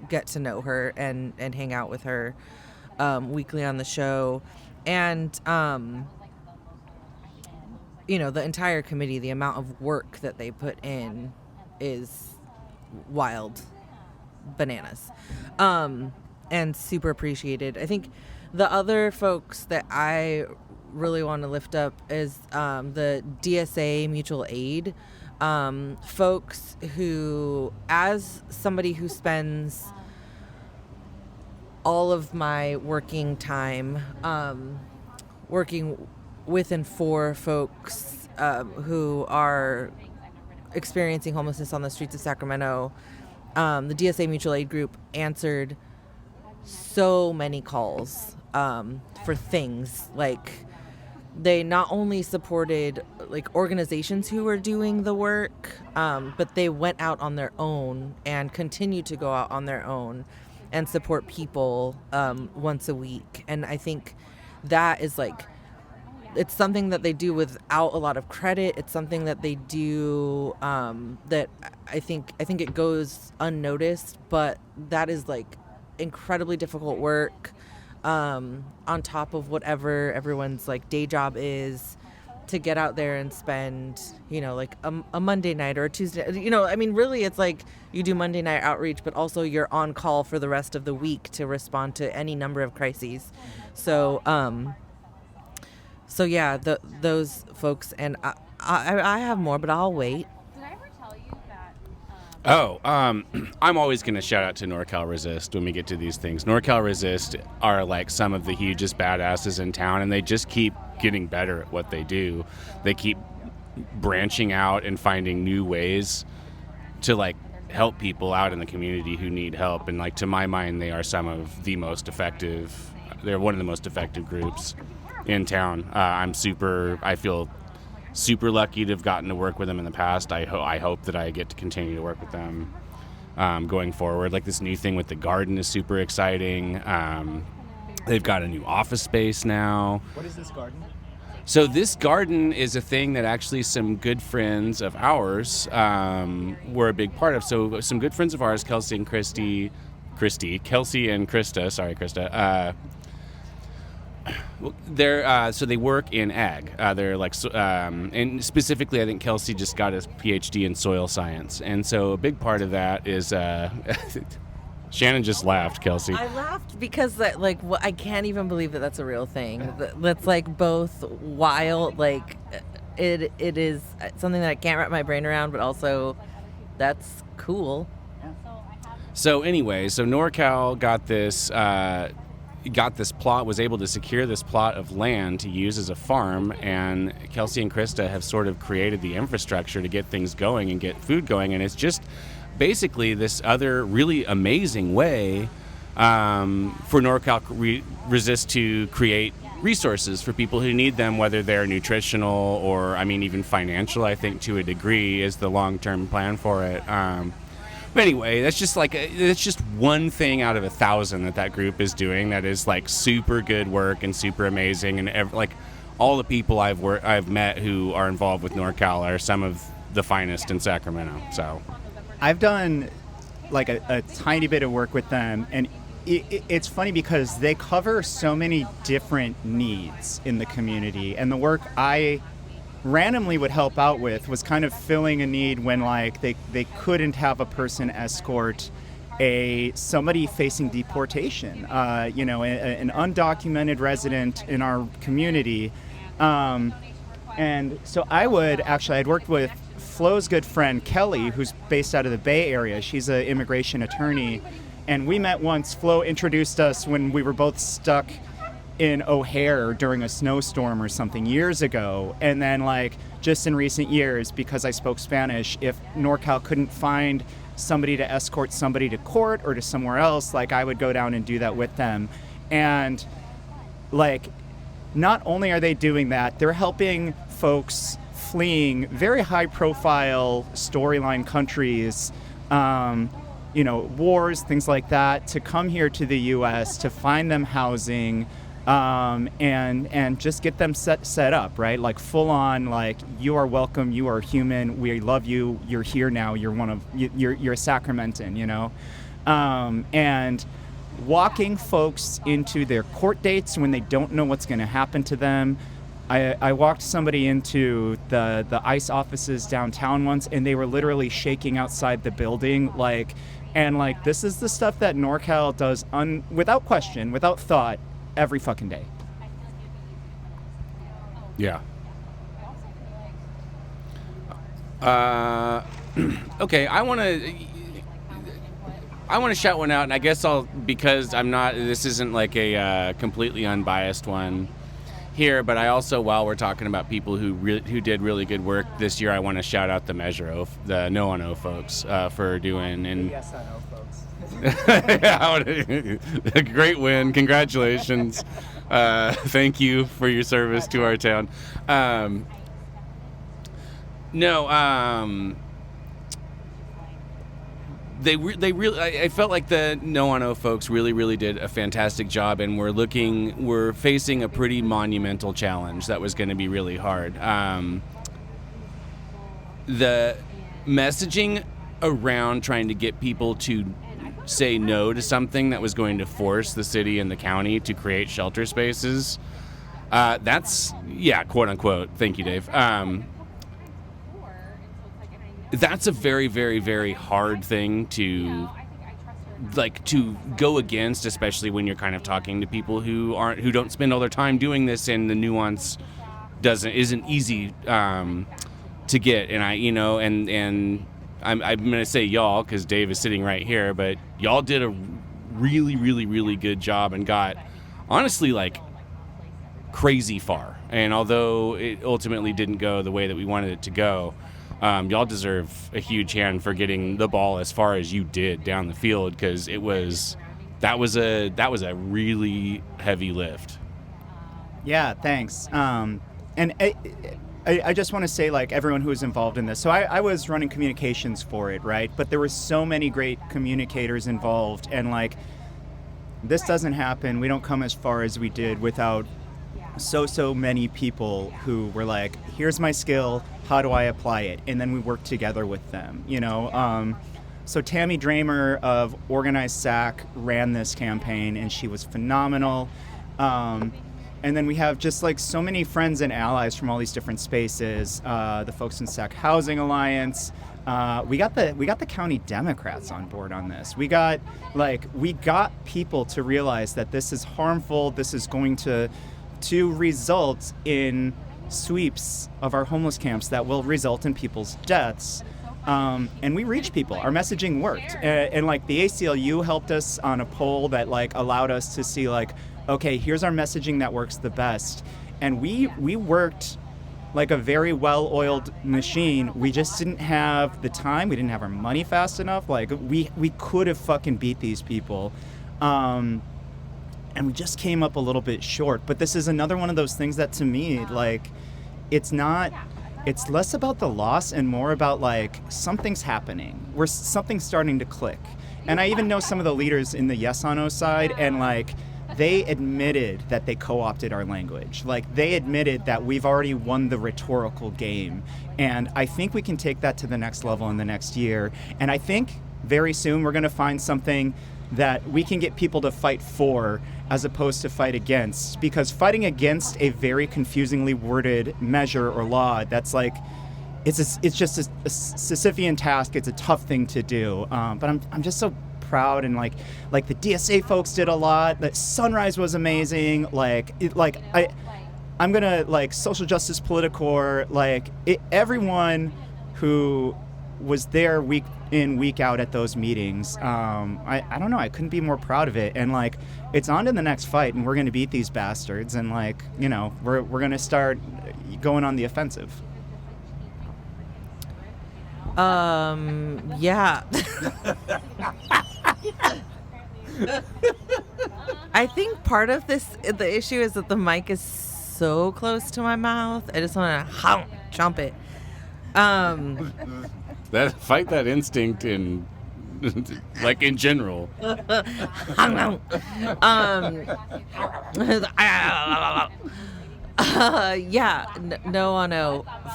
get to know her and hang out with her weekly on the show. And the entire committee, the amount of work that they put in is wild bananas, and super appreciated. I think the other folks that I really want to lift up is the DSA mutual aid folks who, as somebody who spends all of my working time working with and for folks who are experiencing homelessness on the streets of Sacramento, the DSA Mutual Aid Group answered so many calls for things. Like, they not only supported like organizations who were doing the work, but they went out on their own and continue to go out on their own and support people once a week. And I think that is like, it's something that they do without a lot of credit. It's something that they do that I think it goes unnoticed, but that is like incredibly difficult work on top of whatever everyone's like day job is, to get out there and spend, like a Monday night or a Tuesday. I mean, really, it's like you do Monday night outreach, but also you're on call for the rest of the week to respond to any number of crises. So, yeah, those folks, and I have more, but I'll wait. Did I ever tell you that? I'm always going to shout out to NorCal Resist when we get to these things. NorCal Resist are like some of the hugest badasses in town, and they just keep getting better at what they do. They keep branching out and finding new ways to like help people out in the community who need help. And like, to my mind, they are some of the most effective. They're one of the most effective groups in town. I feel super lucky to have gotten to work with them in the past. I hope that I get to continue to work with them going forward. Like, this new thing with the garden is super exciting. They've got a new office space now. What is this garden? So this garden is a thing that actually some good friends of ours were a big part of. So some good friends of ours, Kelsey and Krista, so they work in ag. They're like, and specifically, I think Kelsey just got his PhD in soil science, and so a big part of that is. Shannon just laughed, Kelsey. I laughed because that, like, I can't even believe that that's a real thing. That's like both wild, like it is something that I can't wrap my brain around, but also that's cool. So anyway, so NorCal got this plot, was able to secure this plot of land to use as a farm, and Kelsey and Krista have sort of created the infrastructure to get things going and get food going, and it's just basically this other really amazing way for NorCal Resist to create resources for people who need them, whether they're nutritional or, I mean, even financial, I think, to a degree, is the long-term plan for it. But anyway, that's just it's just one thing out of 1,000 that group is doing that is like super good work and super amazing. And like all the people I've met who are involved with NorCal are some of the finest in Sacramento. So I've done like a tiny bit of work with them, and it's funny because they cover so many different needs in the community, and the work I randomly would help out with was kind of filling a need when like they couldn't have a person escort somebody facing deportation, an undocumented resident in our community. And so I'd worked with Flo's good friend Kelly, who's based out of the Bay Area. She's an immigration attorney, and we met once. Flo introduced us when we were both stuck in O'Hare during a snowstorm or something years ago. And then like just in recent years, because I spoke Spanish, if NorCal couldn't find somebody to escort somebody to court or to somewhere else, like I would go down and do that with them. And like, not only are they doing that, they're helping folks fleeing very high profile storyline countries, wars, things like that, to come here to the US to find them housing, and just get them set up, right? Like full on, like, you are welcome, you are human, we love you, you're here now, you're a Sacramentan, and walking folks into their court dates when they don't know what's going to happen to them. I walked somebody into the ICE offices downtown once, and they were literally shaking outside the building, this is the stuff that NorCal does without question, without thought, every fucking day. Yeah. Okay, I want to shout one out, and I guess because this isn't like a completely unbiased one here, but I also, while we're talking about people who did really good work this year, I want to shout out the the No on O folks for doing, and Yes, I know, folks. A great win. Congratulations. Thank you for your service to our town. I felt like the No on O folks really did a fantastic job, and we're facing a pretty monumental challenge that was going to be really hard. The messaging around trying to get people to say no to something that was going to force the city and the county to create shelter spaces, that's, quote unquote, thank you, Dave. That's a very, very, very hard thing to go against, especially when you're kind of talking to people who don't spend all their time doing this, and the nuance isn't easy to get. And I'm going to say y'all because Dave is sitting right here, but y'all did a really, really, really good job and got, honestly, crazy far. And although it ultimately didn't go the way that we wanted it to go, y'all deserve a huge hand for getting the ball as far as you did down the field, because that was a really heavy lift. Yeah, thanks. And I just want to say, everyone who was involved in this. So I was running communications for it, right? But there were so many great communicators involved, and this doesn't happen. We don't come as far as we did without so many people who were like, here's my skill, how do I apply it? And then we worked together with them, So Tammy Dramer of Organized Sac ran this campaign, and she was phenomenal. And then we have just so many friends and allies from all these different spaces. The folks in Sac Housing Alliance. We got the county Democrats on board on this. We got people to realize that this is harmful. This is going to result in sweeps of our homeless camps that will result in people's deaths. And we reached people. Our messaging worked. And the ACLU helped us on a poll that allowed us to see okay, here's our messaging that works the best. And we worked like a very well-oiled machine. We just didn't have the time. We didn't have our money fast enough. We could have fucking beat these people. And and we just came up a little bit short. But this is another one of those things that, to me, like, it's less about the loss and more about, like, something's happening. Something's starting to click. And I even know some of the leaders in the Yes on O side, and, like, they admitted that they co-opted our language. Like, they admitted that we've already won the rhetorical game. And I think we can take that to the next level in the next year. And I think very soon we're going to find something that we can get people to fight for as opposed to fight against. Because fighting against a very confusingly worded measure or law, that's like, it's just a Sisyphean task. It's a tough thing to do. But I'm just so proud, and like the DSA folks did a lot. That Sunrise was amazing. I'm gonna, like, Social Justice Politicore, like, everyone who was there week in, week out at those meetings. I don't know, I couldn't be more proud of it. And, like, it's on to the next fight, and we're gonna beat these bastards, and, like, you know, we're gonna start going on the offensive. Yeah. I think part of the issue is that the mic is so close to my mouth. I just want to jump it. Fight that instinct in, like, in general. No,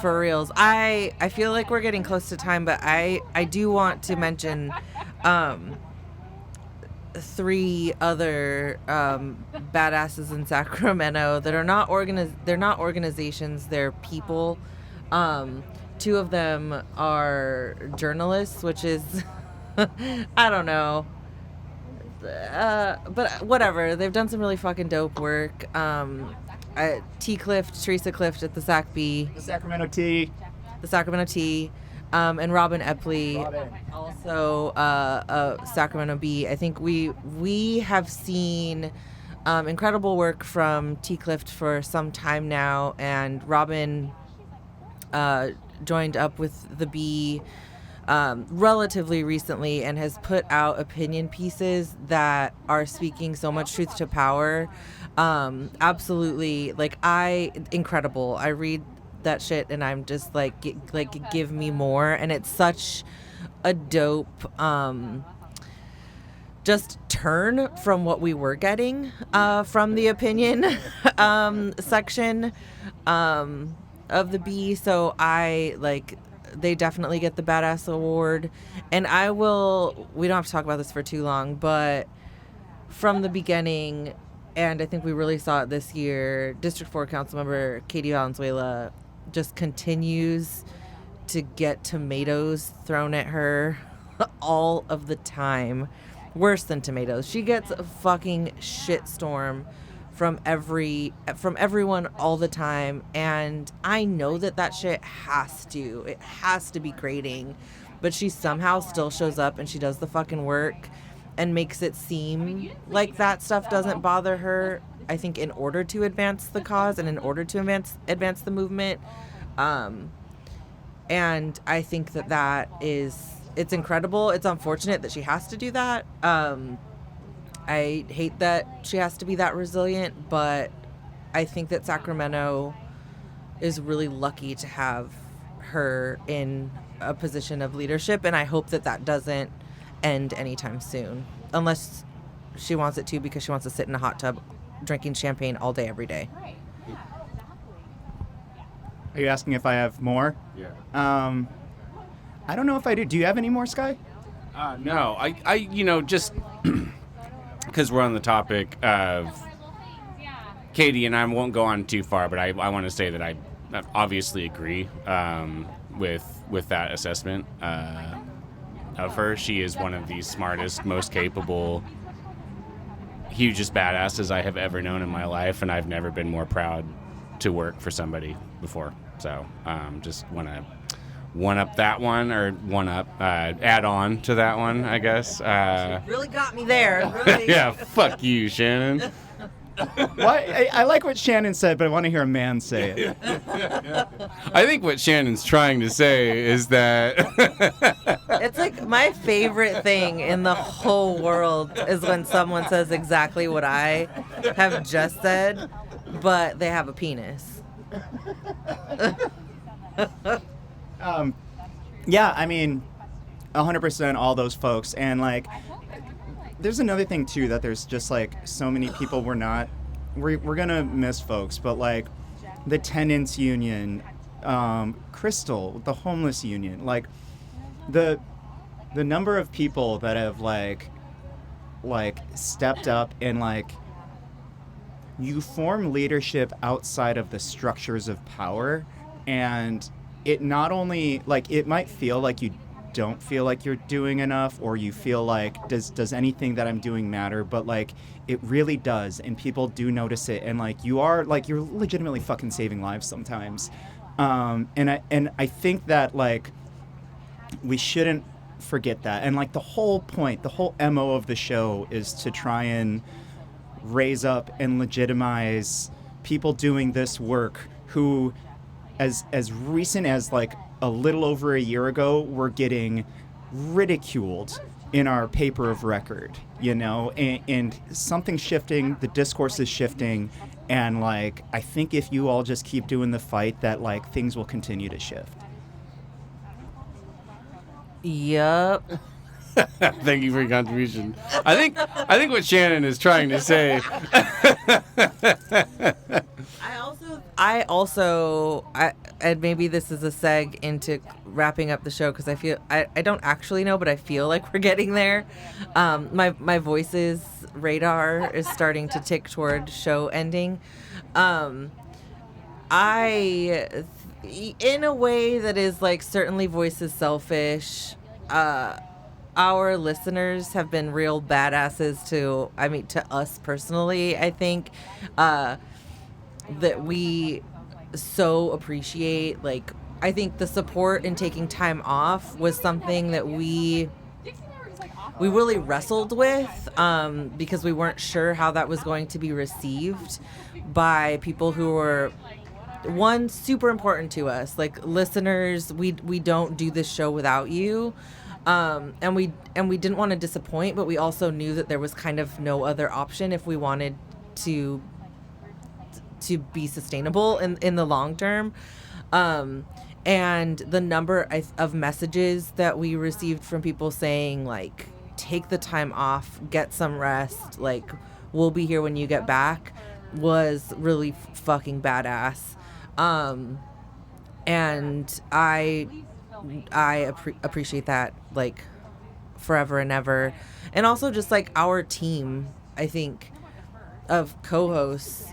for reals. I feel like we're getting close to time, but I do want to mention 3 other badasses in Sacramento that are not they're not organizations, they're people. 2 of them are journalists, which is I don't know. But whatever. They've done some really fucking dope work. Teresa Clift at the SACB. The Sacramento T. And Robin Epley, also Sacramento B. I think we have seen incredible work from T. Clift for some time now, and Robin joined up with the B relatively recently and has put out opinion pieces that are speaking so much truth to power. Absolutely, like, incredible. I read that shit and I'm just like give me more. And it's such a dope just turn from what we were getting from the opinion section of the B. So they definitely get the Badass Award. And we don't have to talk about this for too long, but from the beginning, and I think we really saw it this year, District 4 Councilmember Katie Valenzuela just continues to get tomatoes thrown at her all of the time. Worse than tomatoes. She gets a fucking shitstorm from everyone all the time, and I know that shit has to be grating, but she somehow still shows up and she does the fucking work and makes it seem like that stuff doesn't bother her, I think, in order to advance the cause and in order to advance the movement. And I think it's incredible. It's unfortunate that she has to do that. I hate that she has to be that resilient, but I think that Sacramento is really lucky to have her in a position of leadership, and I hope that doesn't end anytime soon, unless she wants it to, because she wants to sit in a hot tub drinking champagne all day, every day. Are you asking if I have more? Yeah. I don't know if I do. Do you have any more, Sky? No. I just because we're on the topic of Katie, and I won't go on too far, but I want to say that I obviously agree with that assessment of her. She is one of the smartest, most capable, hugest badasses I have ever known in my life, and I've never been more proud to work for somebody before. So just want to add on to that one, I guess. Really got me there. Really. Yeah, fuck you, Shannon. I like what Shannon said, but I want to hear a man say it. I think what Shannon's trying to say is that It's like my favorite thing in the whole world is when someone says exactly what I have just said, but they have a penis. Yeah, I mean, 100% all those folks. And, like, there's another thing, too, that there's just, like, so many people we're going to miss folks. But, like, the tenants union, Crystal, the homeless union, like, the number of people that have, like stepped up and, like, you form leadership outside of the structures of power, and it not only, like, it might feel like you don't feel like you're doing enough, or you feel like, does anything that I'm doing matter? But, like, it really does, and people do notice it, and, like, you're legitimately fucking saving lives sometimes. And I think that, like, we shouldn't forget that. And, like, the whole point, the whole MO of the show is to try and raise up and legitimize people doing this work who, as recent as, like, a little over a year ago, were getting ridiculed in our paper of record, you know, and something's shifting, the discourse is shifting, and, like, I think if you all just keep doing the fight, that, like, things will continue to shift. Yup. Thank you for your contribution. I think what Shannon is trying to say. And maybe this is a seg into wrapping up the show, because I feel I don't actually know, but I feel like we're getting there. My voice's radar is starting to tick toward show ending. In a way that is, like, certainly voices selfish. Our listeners have been real badasses to us personally. I think that we so appreciate, like, I think the support in taking time off was something that we really wrestled with, because we weren't sure how that was going to be received by people who were, one, super important to us, like listeners. We don't do this show without you. And we didn't want to disappoint, but we also knew that there was kind of no other option if we wanted to be sustainable in the long term. And the number of messages that we received from people saying, like, take the time off, get some rest, like, we'll be here when you get back, was really fucking badass. And I appreciate that, like, forever and ever. And also just, like, our team, I think, of co-hosts,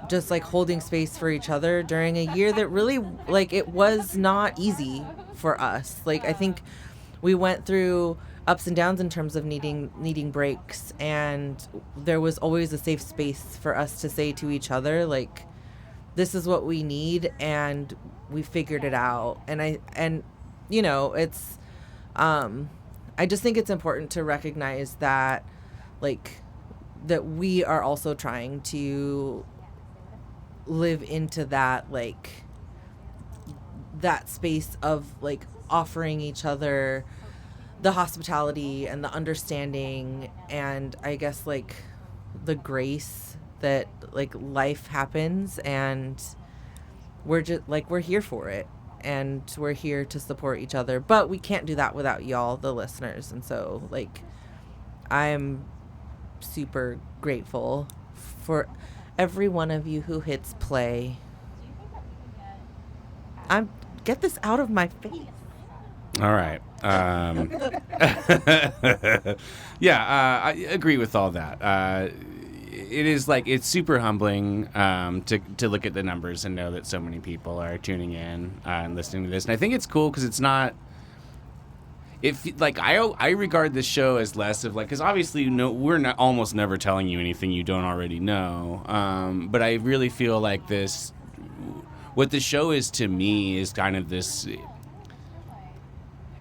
just, like, holding space for each other during a year that really, like, it was not easy for us. Like, I think we went through ups and downs in terms of needing breaks, and there was always a safe space for us to say to each other, like, this is what we need, and we figured it out. And you know, it's I just think it's important to recognize that, like, that we are also trying to live into that, like, that space of, like, offering each other the hospitality and the understanding, and I guess, like, the grace that, like, life happens, and we're just, like, we're here for it, and we're here to support each other, but we can't do that without y'all, the listeners. And so, like, I'm super grateful for every one of you who hits play. Get this out of my face. All right. Yeah, I agree with all that. It is, like, it's super humbling to look at the numbers and know that so many people are tuning in and listening to this. And I think it's cool because it's not. I regard this show as less of, like, because obviously, you know, we're not almost never telling you anything you don't already know. But I really feel like what the show is to me is kind of this.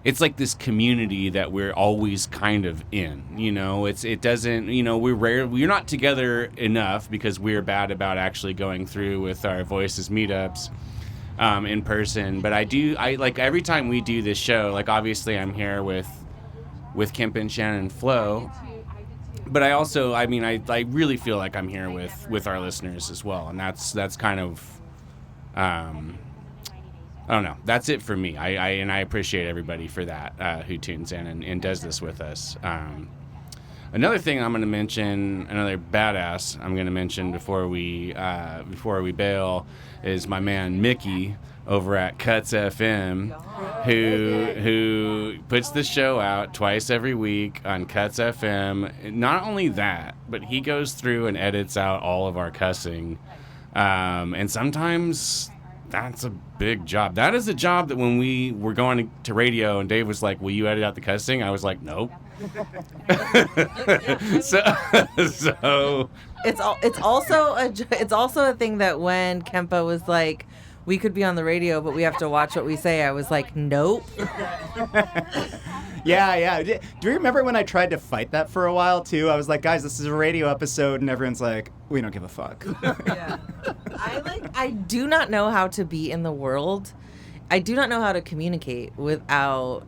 It's like this community that we're always kind of in, you know. It doesn't, you know, we're not together enough because we're bad about actually going through with our Voices meetups. in person. But I like every time we do this show, like obviously I'm here with Kemp and Shannon and Flo. But I also, I mean, I really feel like I'm here with our listeners as well. And that's kind of, I don't know. That's it for me. I appreciate everybody for that who tunes in and does this with us. Another thing I'm going to mention, another badass I'm going to mention before we bail, is my man Mickey over at KUTZ FM, who puts the show out twice every week on KUTZ FM. Not only that, but he goes through and edits out all of our cussing, and sometimes that's a big job. That is a job that when we were going to radio and Dave was like, "Will you edit out the cussing?" I was like, "Nope." so it's also a thing that when Kempa was like, we could be on the radio, but we have to watch what we say, I was like, nope. Yeah. Do you remember when I tried to fight that for a while, too? I was like, guys, this is a radio episode, and everyone's like, we don't give a fuck. Yeah. I do not know how to be in the world. I do not know how to communicate without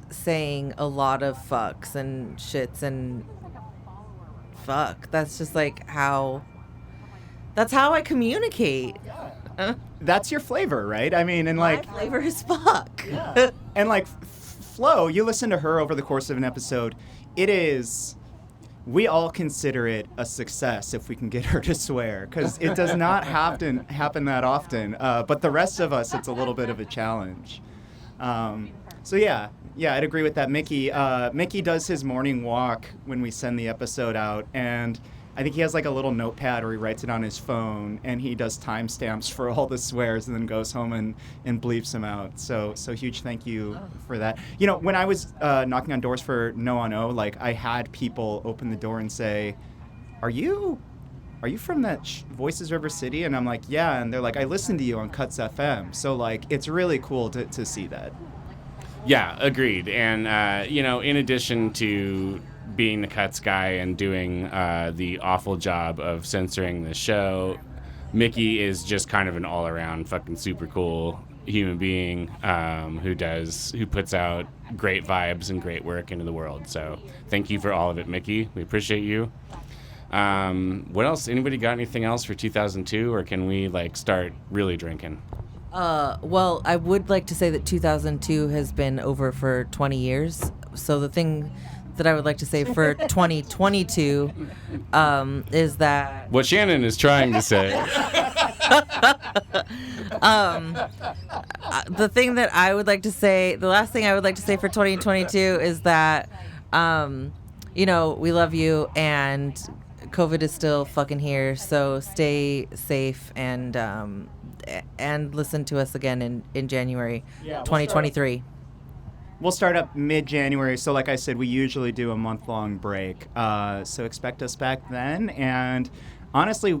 saying a lot of fucks and shits and fuck. That's just like that's how I communicate. That's your flavor, right? I mean, and like... My flavor is fuck. Yeah. And like, Flo, you listen to her over the course of an episode, we all consider it a success if we can get her to swear, because it does not happen that often. But the rest of us, it's a little bit of a challenge. So yeah, I'd agree with that. Mickey does his morning walk when we send the episode out, and I think he has like a little notepad where he writes it on his phone, and he does timestamps for all the swears and then goes home and bleeps them out. So huge thank you for that. You know, when I was knocking on doors for No on O, like I had people open the door and say, are you from that Voices River City? And I'm like, yeah. And they're like, I listened to you on KUTZ FM. So like, it's really cool to see that. Yeah, agreed. And, you know, in addition to being the KUTZ guy and doing the awful job of censoring the show, Mickey is just kind of an all-around fucking super cool human being who puts out great vibes and great work into the world. So thank you for all of it, Mickey. We appreciate you. What else? Anybody got anything else for 2002, or can we like start really drinking? Well, I would like to say that 2002 has been over for 20 years. So the thing that I would like to say for 2022 is that... What Shannon is trying to say. The thing that I would like to say, the last thing I would like to say for 2022 is that, you know, we love you and COVID is still fucking here. So stay safe and listen to us again in January 2023. We'll start up mid-January, so like I said, we usually do a month-long break. So expect us back then. And honestly,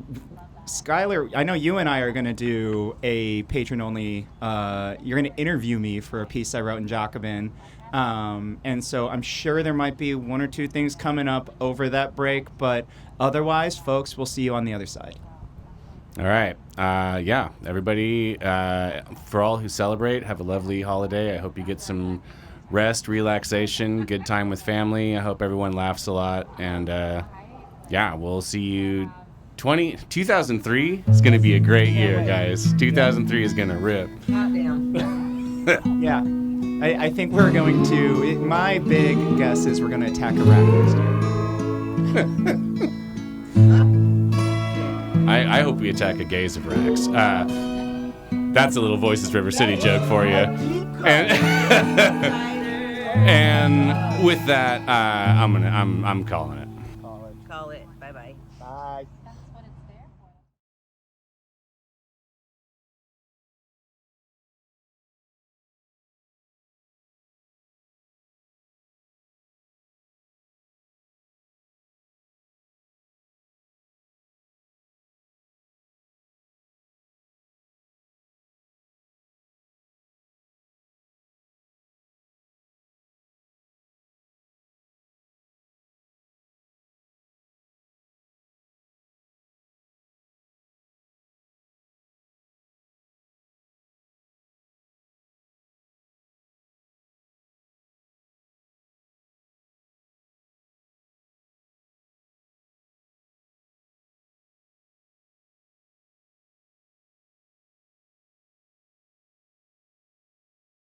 Skylar, I know you and I are going to do a patron-only, you're going to interview me for a piece I wrote in Jacobin. And so I'm sure there might be one or two things coming up over that break, but otherwise, folks, we'll see you on the other side. All right. Yeah, everybody, for all who celebrate, have a lovely holiday. I hope you get some rest, relaxation, good time with family. I hope everyone laughs a lot. And, yeah, we'll see you 2003 is going to be a great year, guys. 2003 is going to rip. Goddamn. Yeah. I think we're going to, my big guess is we're going to attack Iraq next year. I hope we attack a gays of Rex. That's a little Voices River City joke for you. And with that, I'm calling it.